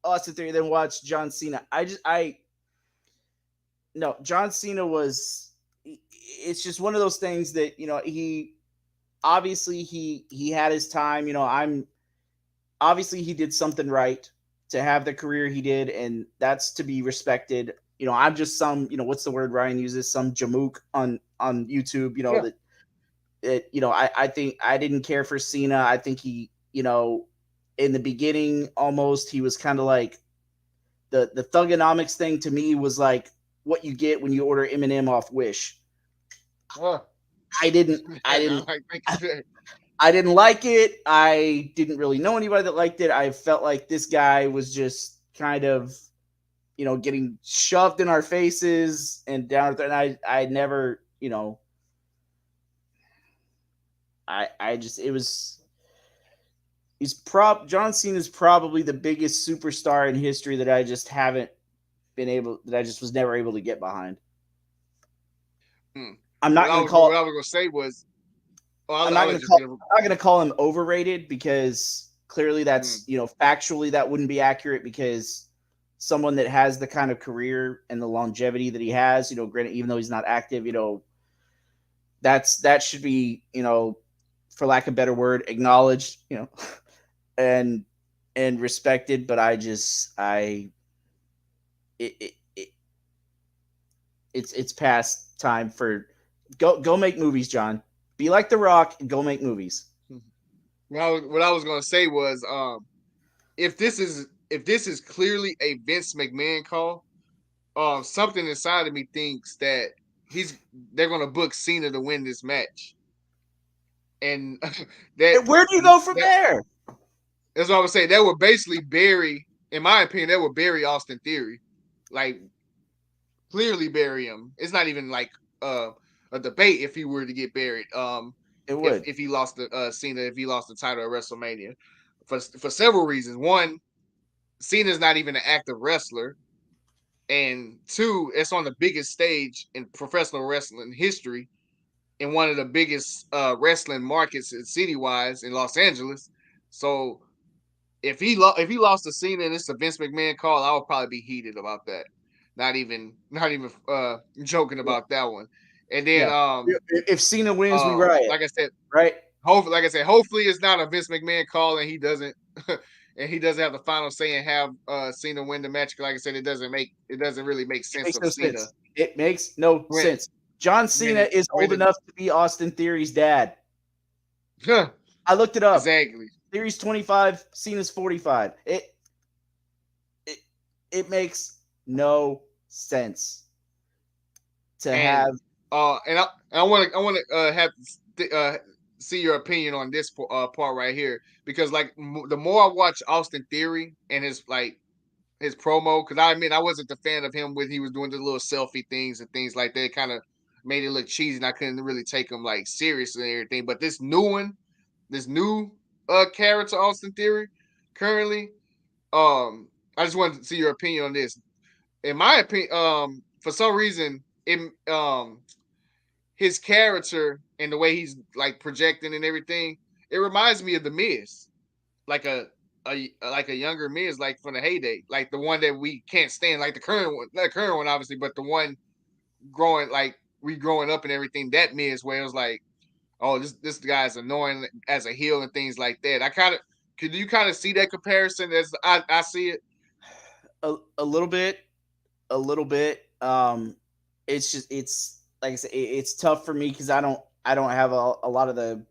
Austin Theory than watch John Cena. No, John Cena was. It's just one of those things that he obviously he had his time. Obviously he did something right to have the career he did, and that's to be respected. I'm just some what's the word Ryan uses, some jamook on YouTube. Yeah. I think I didn't care for Cena. I think he in the beginning almost he was kind of like the thugonomics thing to me was like what you get when you order M&M off Wish. I didn't I didn't like it. I didn't really know anybody that liked it. I felt like this guy was just kind of getting shoved in our faces and down there, and I never I just it was John Cena is probably the biggest superstar in history that I just was never able to get behind. I'm not going to call. What I was gonna say was, I'm not going to call him overrated because clearly that's factually that wouldn't be accurate because someone that has the kind of career and the longevity that he has, granted even though he's not active, that should be for lack of a better word acknowledged, and respected. But it's past time for go make movies, John. Be like The Rock and go make movies. Well, what I was gonna say was, if this is clearly a Vince McMahon call, something inside of me thinks that they're gonna book Cena to win this match, and where do you go from there? That's what I would say. That would basically bury, in my opinion, that would bury Austin Theory, like clearly bury him. It's not even like a debate if he were to get buried. It would if he lost the Cena, if he lost the title at WrestleMania, for several reasons. One, Cena's not even an active wrestler, and two, it's on the biggest stage in professional wrestling history, in one of the biggest wrestling markets city wise in Los Angeles. So if he lost to Cena and it's a Vince McMahon call, I would probably be heated about that. Not even joking about that one. And then if Cena wins, we riot. Like I said, right? Hopefully it's not a Vince McMahon call and he doesn't have the final say and have Cena win the match. Like I said, it doesn't really make sense of Cena. Sense. It makes no sense. John Cena is old enough to be Austin Theory's dad. I looked it up. Exactly. Theory's 25, Cena's 45. It makes no sense to have. And I want to have see your opinion on this part right here, because like the more I watch Austin Theory and his promo, because I admit I wasn't the fan of him when he was doing the little selfie things and things like that. It kind of made it look cheesy, and I couldn't really take him like seriously and everything. But this new character Austin Theory currently, I just wanted to see your opinion on this. In my opinion, for some reason, his character and the way he's like projecting and everything, it reminds me of the Miz, like a younger Miz, like from the heyday, like the one that we can't stand, like the current one, not the current one obviously, but the one growing up and everything. That Miz where it was like, oh, this guy's annoying as a heel and things like that. Could you kind of see that comparison as I see it? A little bit. it's just it's like I said, it's tough for me because I don't have a lot of the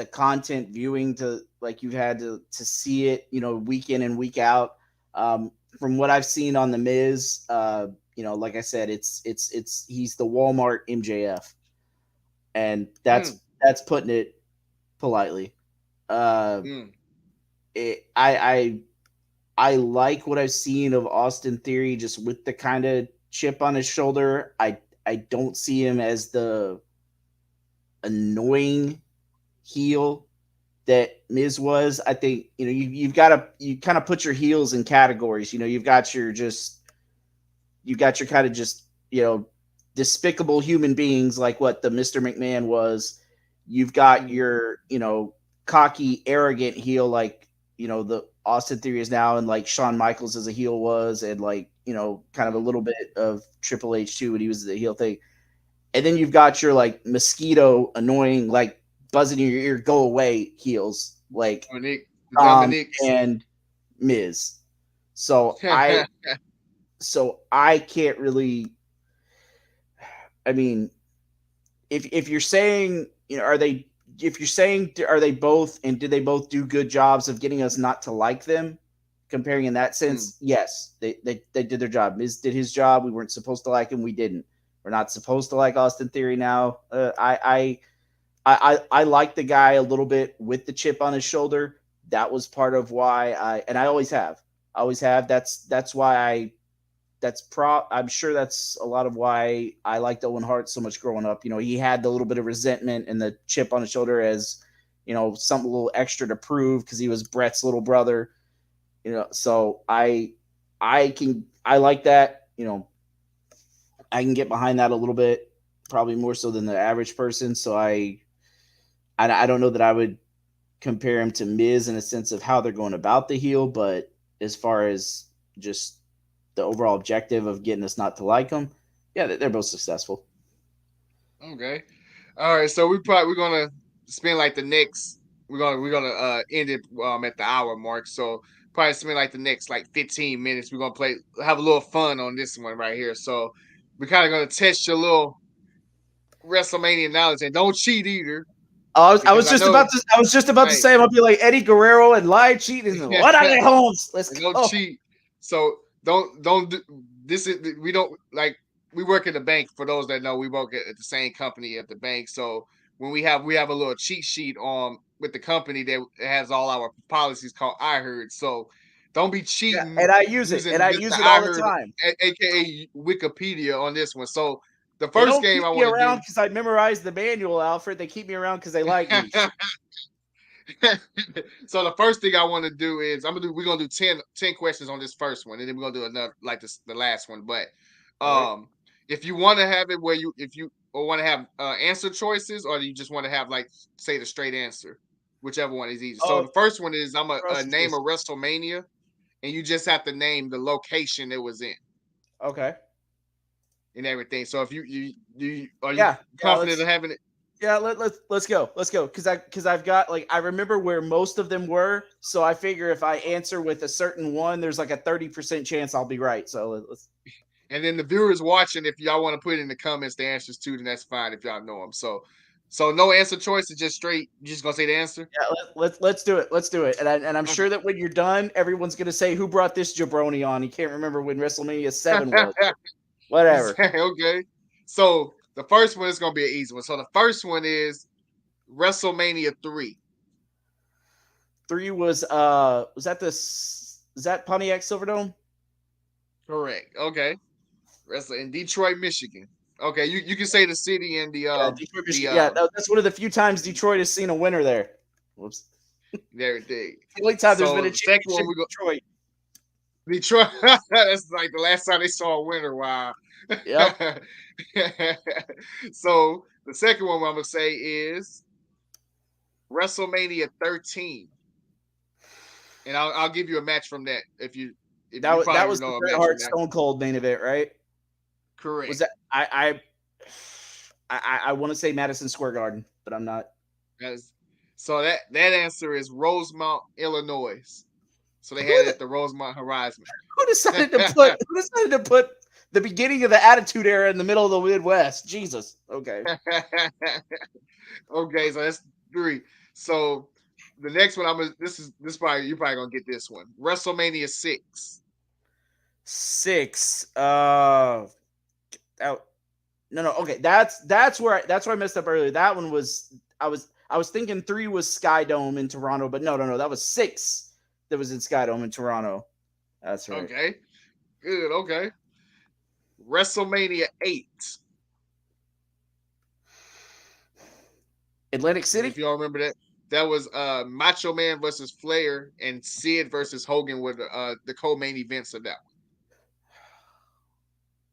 content viewing to like you've had to see it, week in and week out. From what I've seen on the Miz, like I said, it's he's the Walmart MJF, and that's putting it politely. Uh, Mm. I like what I've seen of Austin Theory just with the kind of chip on his shoulder. I don't see him as the annoying heel that Miz was. I think you've got to you kind of put your heels in categories. You've got your kind of just despicable human beings like what the Mr. McMahon was. You've got your cocky, arrogant heel like the Austin Theory is now, and like Shawn Michaels as a heel was, and like kind of a little bit of Triple H too when he was the heel thing. And then you've got your like mosquito, annoying, like buzzing in your ear, go away heels like Dominic. and Miz. So I can't really. I mean, if you're saying are they? If you're saying are they both, and did they both do good jobs of getting us not to like them? Comparing in that sense, yes, they did their job. Miz did his job. We weren't supposed to like him. We didn't. We're not supposed to like Austin Theory now. I like the guy a little bit with the chip on his shoulder. That was part of why I always have. That's why I'm sure that's a lot of why I liked Owen Hart so much growing up. He had the little bit of resentment and the chip on his shoulder as, something a little extra to prove because he was Brett's little brother. So I like that. I can get behind that a little bit, probably more so than the average person. So I don't know that I would compare him to Miz in a sense of how they're going about the heel, but as far as just the overall objective of getting us not to like them, yeah, they're both successful. Okay. All right. So we're gonna spend like the next. We're gonna end it at the hour mark. So probably spend like the next like 15 minutes. We're gonna have a little fun on this one right here. So we're kind of gonna test your little WrestleMania knowledge, and don't cheat either. I was Because I just know, about to say, I'll be like Eddie Guerrero and lie, cheat, and what are they, Holmes? Let's and go. don't cheat. So don't do this. We don't like we work in the bank. For those that know, we work at the same company at the bank. So when we have a little cheat sheet with the company that has all our policies called I Heard. So don't be Yeah, cheating and I use it, using and I Mr. use it I all the Heard, time. aka Wikipedia, on this one. So the They first don't game keep I me want to around do. because I memorized the manual, Alfred. They keep me around because they like me. So the first thing I want to do is we're gonna do 10 questions on this first one, and then we're gonna do another like this the last one. But All right. if you want to have it where if you want to have answer choices, or you just want to have like say the straight answer, whichever one is easy. So Oh, the first one is I'm a trust name this. a WrestleMania, and you just have to name the location it was in Okay. and everything. So if are you Yeah. confident of having it? Yeah, let's go. Let's go. Because I've got like I remember where most of them were, so I figure if I answer with a certain one, there's like a 30% chance I'll be right. So let's. And then the viewers watching, if y'all want to put in the comments the answers too, then that's fine if y'all know them. So no answer choices, just straight. You just gonna say the answer? Yeah, let's do it. Let's do it. And I'm sure that when you're done, everyone's gonna say who brought this jabroni on. You can't remember when WrestleMania 7 was. Whatever. Okay. So the first one is gonna be an easy one. So the first one is WrestleMania 3. 3 was that Pontiac Silverdome? Correct. Okay. Wrestle in Detroit, Michigan. Okay, you can say the city and the Yeah, Detroit, Michigan. Yeah, that's one of the few times Detroit has seen a winner there. Whoops. everything. The only time there's So been a the second championship one we go in Detroit. Detroit. That's like the last time they saw a winner. Wow. Yep. So the second one I'm gonna say is WrestleMania 13, and I'll give you a match from that if you That was the know a Bret match Hart from that. Stone Cold main event, right? Correct. Was that I want to say Madison Square Garden, but I'm not. So that answer is Rosemount, Illinois. So they had it at the Rosemont Horizon. Who decided to put the beginning of the Attitude Era in the middle of the Midwest. Jesus. Okay. Okay, so that's 3. So the next one, this probably you're probably gonna get this one. WrestleMania 6. 6. No. Okay, that's where I messed up earlier. That one was I was thinking 3 was Skydome in Toronto, but no, that was 6 that was in Skydome in Toronto. That's right. Okay, good. Okay, WrestleMania 8. Atlantic City. If you don't remember that, that was Macho Man versus Flair and Sid versus Hogan were the co-main events of that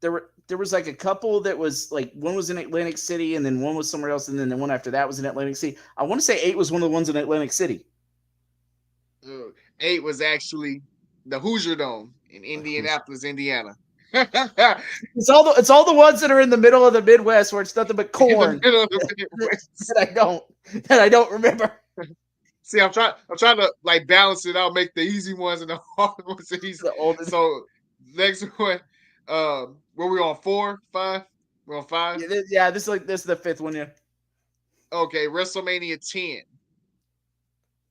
one. There was like a couple that was like one was in Atlantic City and then one was somewhere else and then the one after that was in Atlantic City. I want to say 8 was one of the ones in Atlantic City. 8 was actually the Hoosier Dome in Indianapolis, Indiana. It's all the ones that are in the middle of the Midwest where it's nothing but corn. that I don't remember. See, I'm trying to like balance it out, make the easy ones and the hard ones easy. So next one, were we on 4, 5? We're on 5. Yeah, this is the 5th one. Yeah. Okay, WrestleMania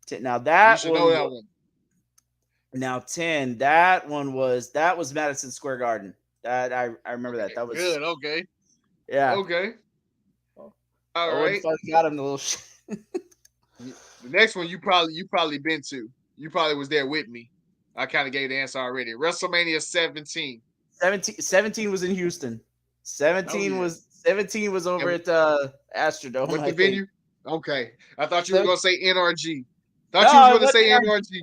10. Now that you should know that one. Now 10. That was Madison Square Garden. That I remember that. That was good. Okay. Yeah. Okay. All right. Got him the little. The next one you probably been to. You probably was there with me. I kind of gave the answer already. WrestleMania 17. 17 was in Houston. 17 was over at Astrodome. What's the venue? Okay. I thought you were going to say NRG. No, Thought you was going to say NRG.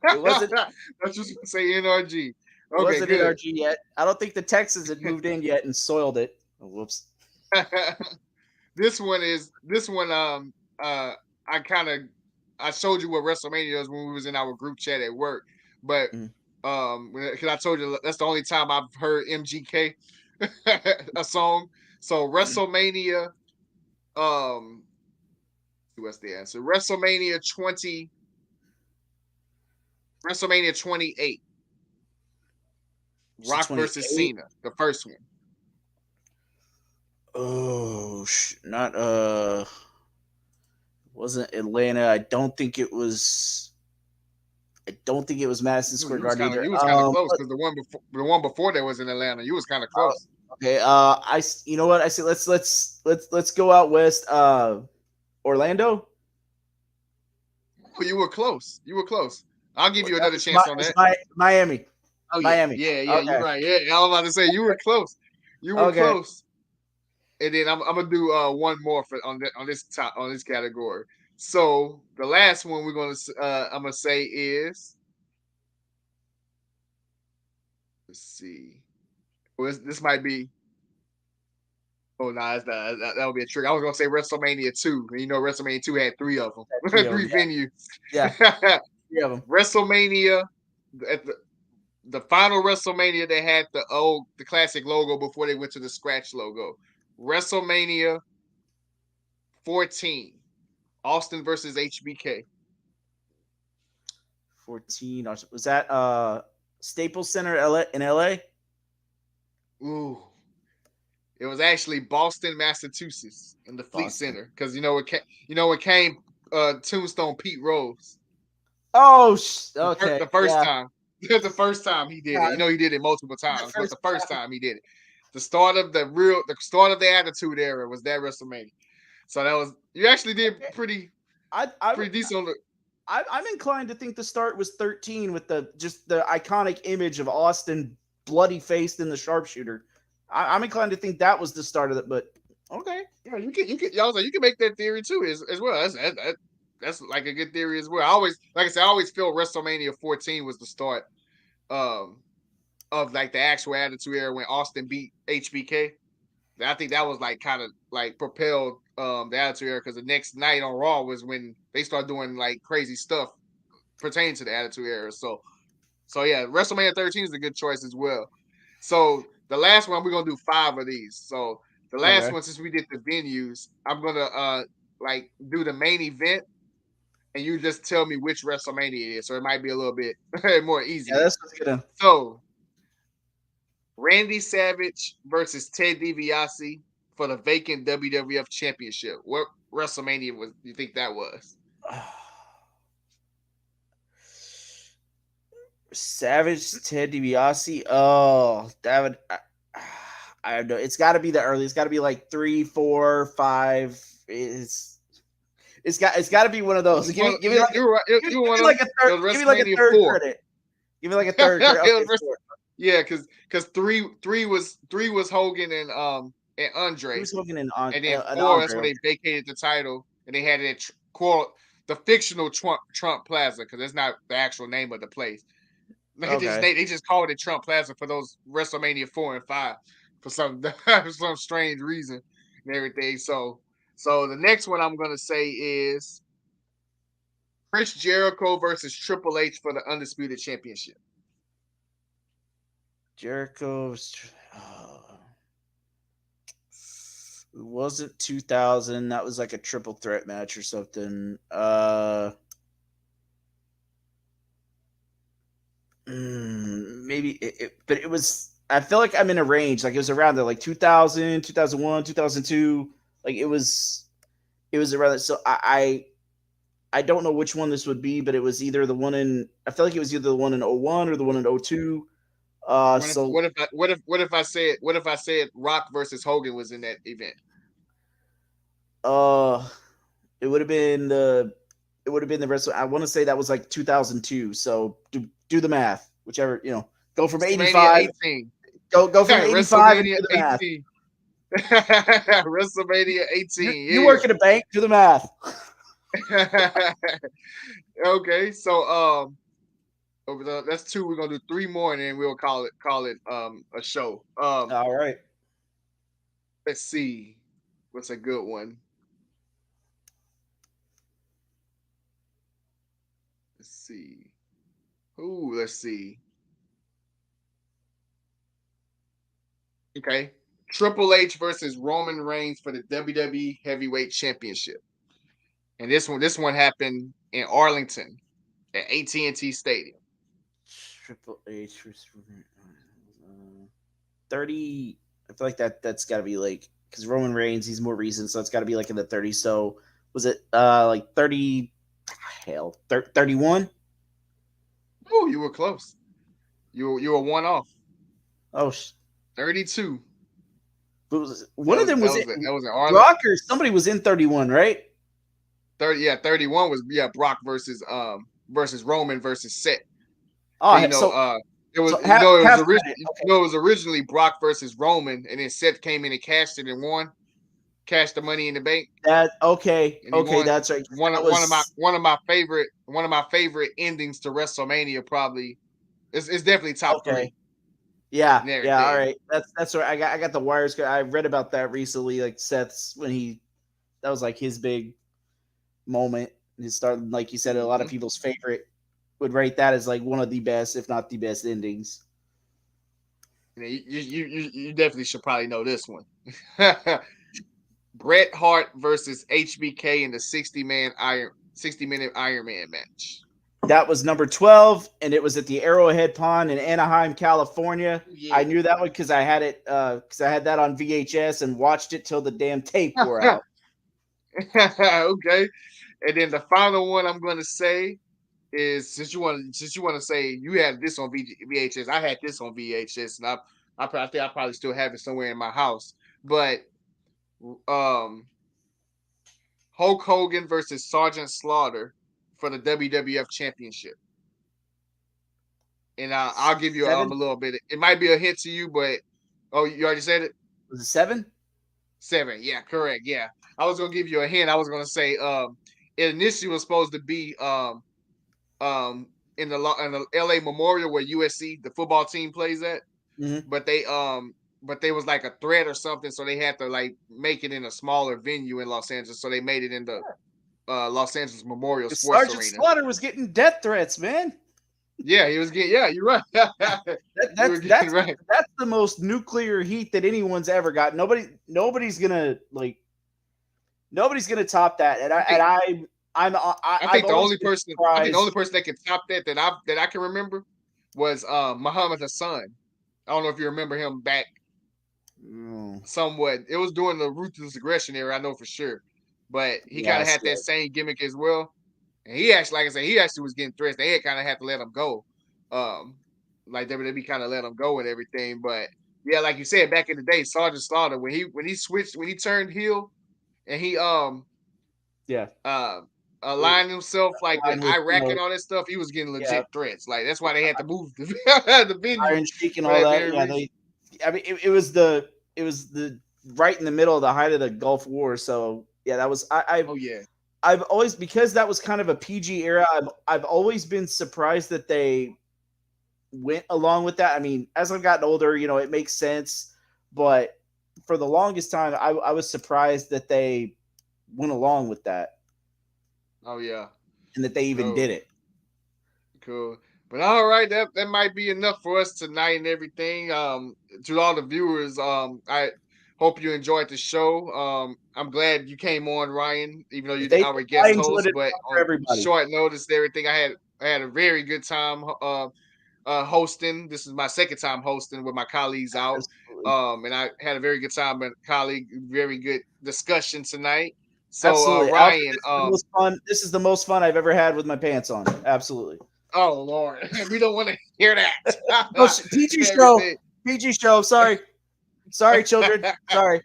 It wasn't. I thought you was going to say NRG. It Okay, wasn't good. NRG yet. I don't think the Texans had moved in yet and soiled it. Oh, whoops. This one I showed you what WrestleMania is when we was in our group chat at work, but because I told you that's the only time I've heard MGK a song. So WrestleMania, what's the answer? WrestleMania 28. Rock 28? versus Cena, the first one. Oh, not wasn't Atlanta. I don't think it was Madison Square Garden either. You was kind of close because the one before that was in Atlanta. You was kind of close. Okay. You know what? I say let's go out west. Orlando. Oh, you were close. I'll give you another chance on that. Miami. Oh, Miami. Yeah, okay. You're right. Yeah, I was about to say you were close. Close. And then I'm gonna do one more on this category. So the last one I'm gonna say is, let's see. Well, this might be. Oh no, that would be a trick. I was gonna say WrestleMania 2. You know, WrestleMania 2 had 3 of them, 3 venues. Yeah, 3 of them. WrestleMania at the final WrestleMania, they had the classic logo before they went to the scratch logo. WrestleMania 14, Austin versus HBK. 14. Was that Staples Center in LA? Ooh. It was actually Boston, Massachusetts, in the Fleet Center, because it came Tombstone Pete Rose. Oh, okay. The first time. The first time he did it. He did it multiple times, but the first time he did it. The start of the Attitude Era was that WrestleMania. So that was, you actually did pretty decent. I'm inclined to think the start was 13 with the iconic image of Austin bloody faced in the sharpshooter. I'm inclined to think that was the start of it, but okay. Yeah, you can make that theory too as well. That's like a good theory as well. I always feel WrestleMania 14 was the start of like the actual Attitude Era when Austin beat HBK. I think that was like kind of like propelled the Attitude Era, because the next night on Raw was when they start doing like crazy stuff pertaining to the Attitude Era. So yeah, WrestleMania 13 is a good choice as well. So the last one, we're gonna do 5 of these. So the last one, since we did the venues, I'm gonna like do the main event, and you just tell me which WrestleMania it is. So it might be a little bit more easy. Yeah, that's good. So Randy Savage versus Ted DiBiase for the vacant WWF Championship. What WrestleMania was? You think that was? Savage, Ted DiBiase. Oh, that would. I don't know. It's got to be the early. It's got to be like 3, 4, 5. It's got to be one of those. Give me like a third. Give me like a third credit. Give me like a third credit. Okay, yeah, because three was Hogan and Andre. It was Hogan and then 4 that's when they vacated the title and they had it the fictional Trump Plaza, because that's not the actual name of the place. They just called it Trump Plaza for those WrestleMania 4 and 5 for some strange reason and everything. So the next one I'm gonna say is Chris Jericho versus Triple H for the Undisputed Championship. Jericho's. It wasn't 2000. That was like a triple threat match or something. Maybe but it was. I feel like I'm in a range. Like it was around there, like 2000, 2001, 2002. Like it was around that. So I don't know which one this would be, but it was either the one in. I feel like it was either the one in 01 or the one in 02. What if I said Rock versus Hogan was in that event? It would have been the rest. I want to say that was like 2002. So do the math, whichever, go from 85. 18. Go from 85 to the math. WrestleMania 18. You work at a bank. Do the math. Okay, so that's 2. We're gonna do 3 more, and then we'll call it a show. All right. Let's see. What's a good one? Let's see. Let's see. Okay. Triple H versus Roman Reigns for the WWE Heavyweight Championship. And this one happened in Arlington at AT&T Stadium. Triple H versus 30. I feel like that's got to be like, because Roman Reigns, he's more recent, so it's got to be like in the 30s. So was it like 30? Hell, 31? Oh, you were close. You were one off. Oh, 32. One of them was in Arlington. Brock, or somebody was in 31, right? 31 was Brock versus Roman versus Seth. Oh, it was originally Brock versus Roman, and then Seth came in and cashed it and won. Cashed the Money in the Bank. That's right. One of my favorite endings to WrestleMania. Probably it's definitely top 3. Yeah, all right. That's right. I got the wires. I read about that recently. Like Seth's that was like his big moment. It started, like you said, a lot of people's favorite would rate that as like one of the best, if not the best, endings. You definitely should probably know this one. Bret Hart versus HBK in the 60-minute Iron Man match. That was number 12, and it was at the Arrowhead Pond in Anaheim, California. Yeah. I knew that one because I had it because I had that on VHS and watched it till the damn tape wore out. Okay, and then the final one I'm going to say is, since you want to say you had this on VHS, I had this on VHS, and I think I probably still have it somewhere in my house. But Hulk Hogan versus Sergeant Slaughter for the WWF Championship. And I'll give you a little bit. It might be a hint to you, but you already said it? Was it 7? 7, yeah, correct, yeah. I was gonna give you a hint. I was gonna say it initially was supposed to be in the LA Memorial where USC, the football team, plays at. Mm-hmm. But they was like a threat or something, so they had to like make it in a smaller venue in Los Angeles. So they made it in the Los Angeles Memorial Sports Arena. Sergeant Slaughter was getting death threats, man. Yeah, he was getting. Yeah, you're right. That's the most nuclear heat that anyone's ever got. Nobody's gonna top that. I think the only person that can top that I can remember was Muhammad Hassan. I don't know if you remember him back Mm. somewhat. It was during the Ruthless Aggression era, I know for sure. But he kind of Yes, had that same gimmick as well. And he actually, like I said, he actually was getting threats. They had kind of had to let him go. Like WWE kind of let him go and everything. But yeah, like you said, back in the day, Sergeant Slaughter, when he turned heel and he yeah. aligned himself like with Line with, Iraq and all that stuff, he was getting yeah, legit threats. Like that's why they had to move the venue Iron Sheik and for all that that. very Yeah, reason. I mean, it was the right in the middle of the height of the Gulf War. So yeah, that was Oh yeah. I've always, because that was kind of a PG era. I've always been surprised that they went along with that. I mean, as I've gotten older, it makes sense, but for the longest time, I was surprised that they went along with that Oh yeah. and that they even Oh, did it. cool. But all right, that might be enough for us tonight and everything. To all the viewers, I hope you enjoyed the show. I'm glad you came on, Ryan, even though If you're they our I guest enjoyed host, it but for on everybody. short notice and everything, I had a very good time hosting. This is my second time hosting with my colleagues out. Absolutely. And I had a very good time with a colleague, very good discussion tonight. So Absolutely. Alfred, Ryan, this is the most fun I've ever had with my pants on. Absolutely. oh Lord, we don't want to hear Oh, that. PG show. Everything. PG show. Sorry. Sorry, children. Sorry.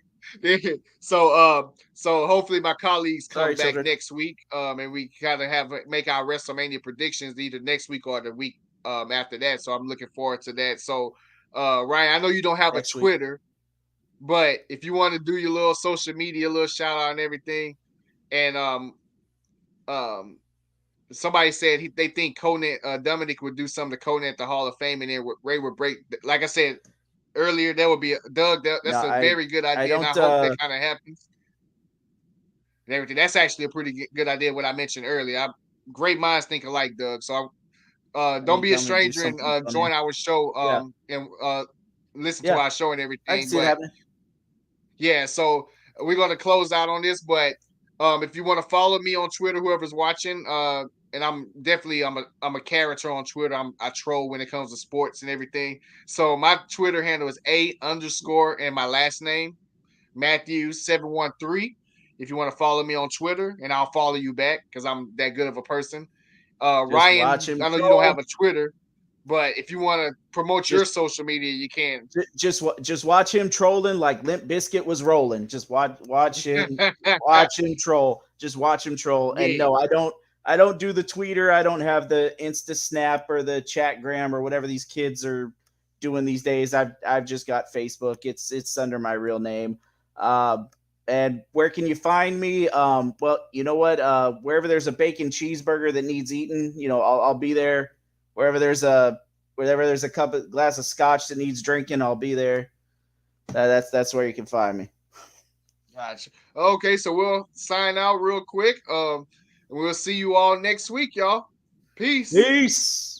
So hopefully my colleagues come Sorry, back children. next week. And we kind of make our WrestleMania predictions either next week or the week after that. So I'm looking forward to that. So Ryan, I know you don't have a Next week. Twitter, but if you want to do your little social media, little shout out and everything, and um somebody said they think Conan Dominic would do something to Conan at the Hall of Fame, and then Ray would break. Like I said earlier, that would be Doug. No, That's a very good I idea, and I don't hope that kind of happens and everything. That's actually a pretty good idea. What I mentioned earlier. Great minds think alike, Doug. So I don't need be a Dominic to do stranger and something funny. join our show Yeah. and listen to Yeah. our show and I can everything. see it But happening. yeah, so we're gonna close out on this, but if you want to follow me on Twitter, whoever's watching, and I'm a character on Twitter. I troll when it comes to sports and everything. So my Twitter handle is _, and my last name Matthew713. If you want to follow me on Twitter, and I'll follow you back because I'm that good of a person. Just watch Ryan, him I know you don't troll. have a Twitter, but if you want to promote your Just social media, you can. just watch him trolling like Limp Biscuit was rolling. Just watch him troll. Just watch him troll. And Yeah. no, I don't do the tweeter. I don't have the Insta Snap or the Chatgram or whatever these kids are doing these days. I've just got Facebook. It's under my real name. And where can you find me? Well, you know what? Wherever there's a bacon cheeseburger that needs eaten, I'll be there. Wherever there's a glass of scotch that needs drinking, I'll be there. That's where you can find me. Gotcha. Okay, so we'll sign out real quick. We'll see you all next week, y'all. Peace. Peace.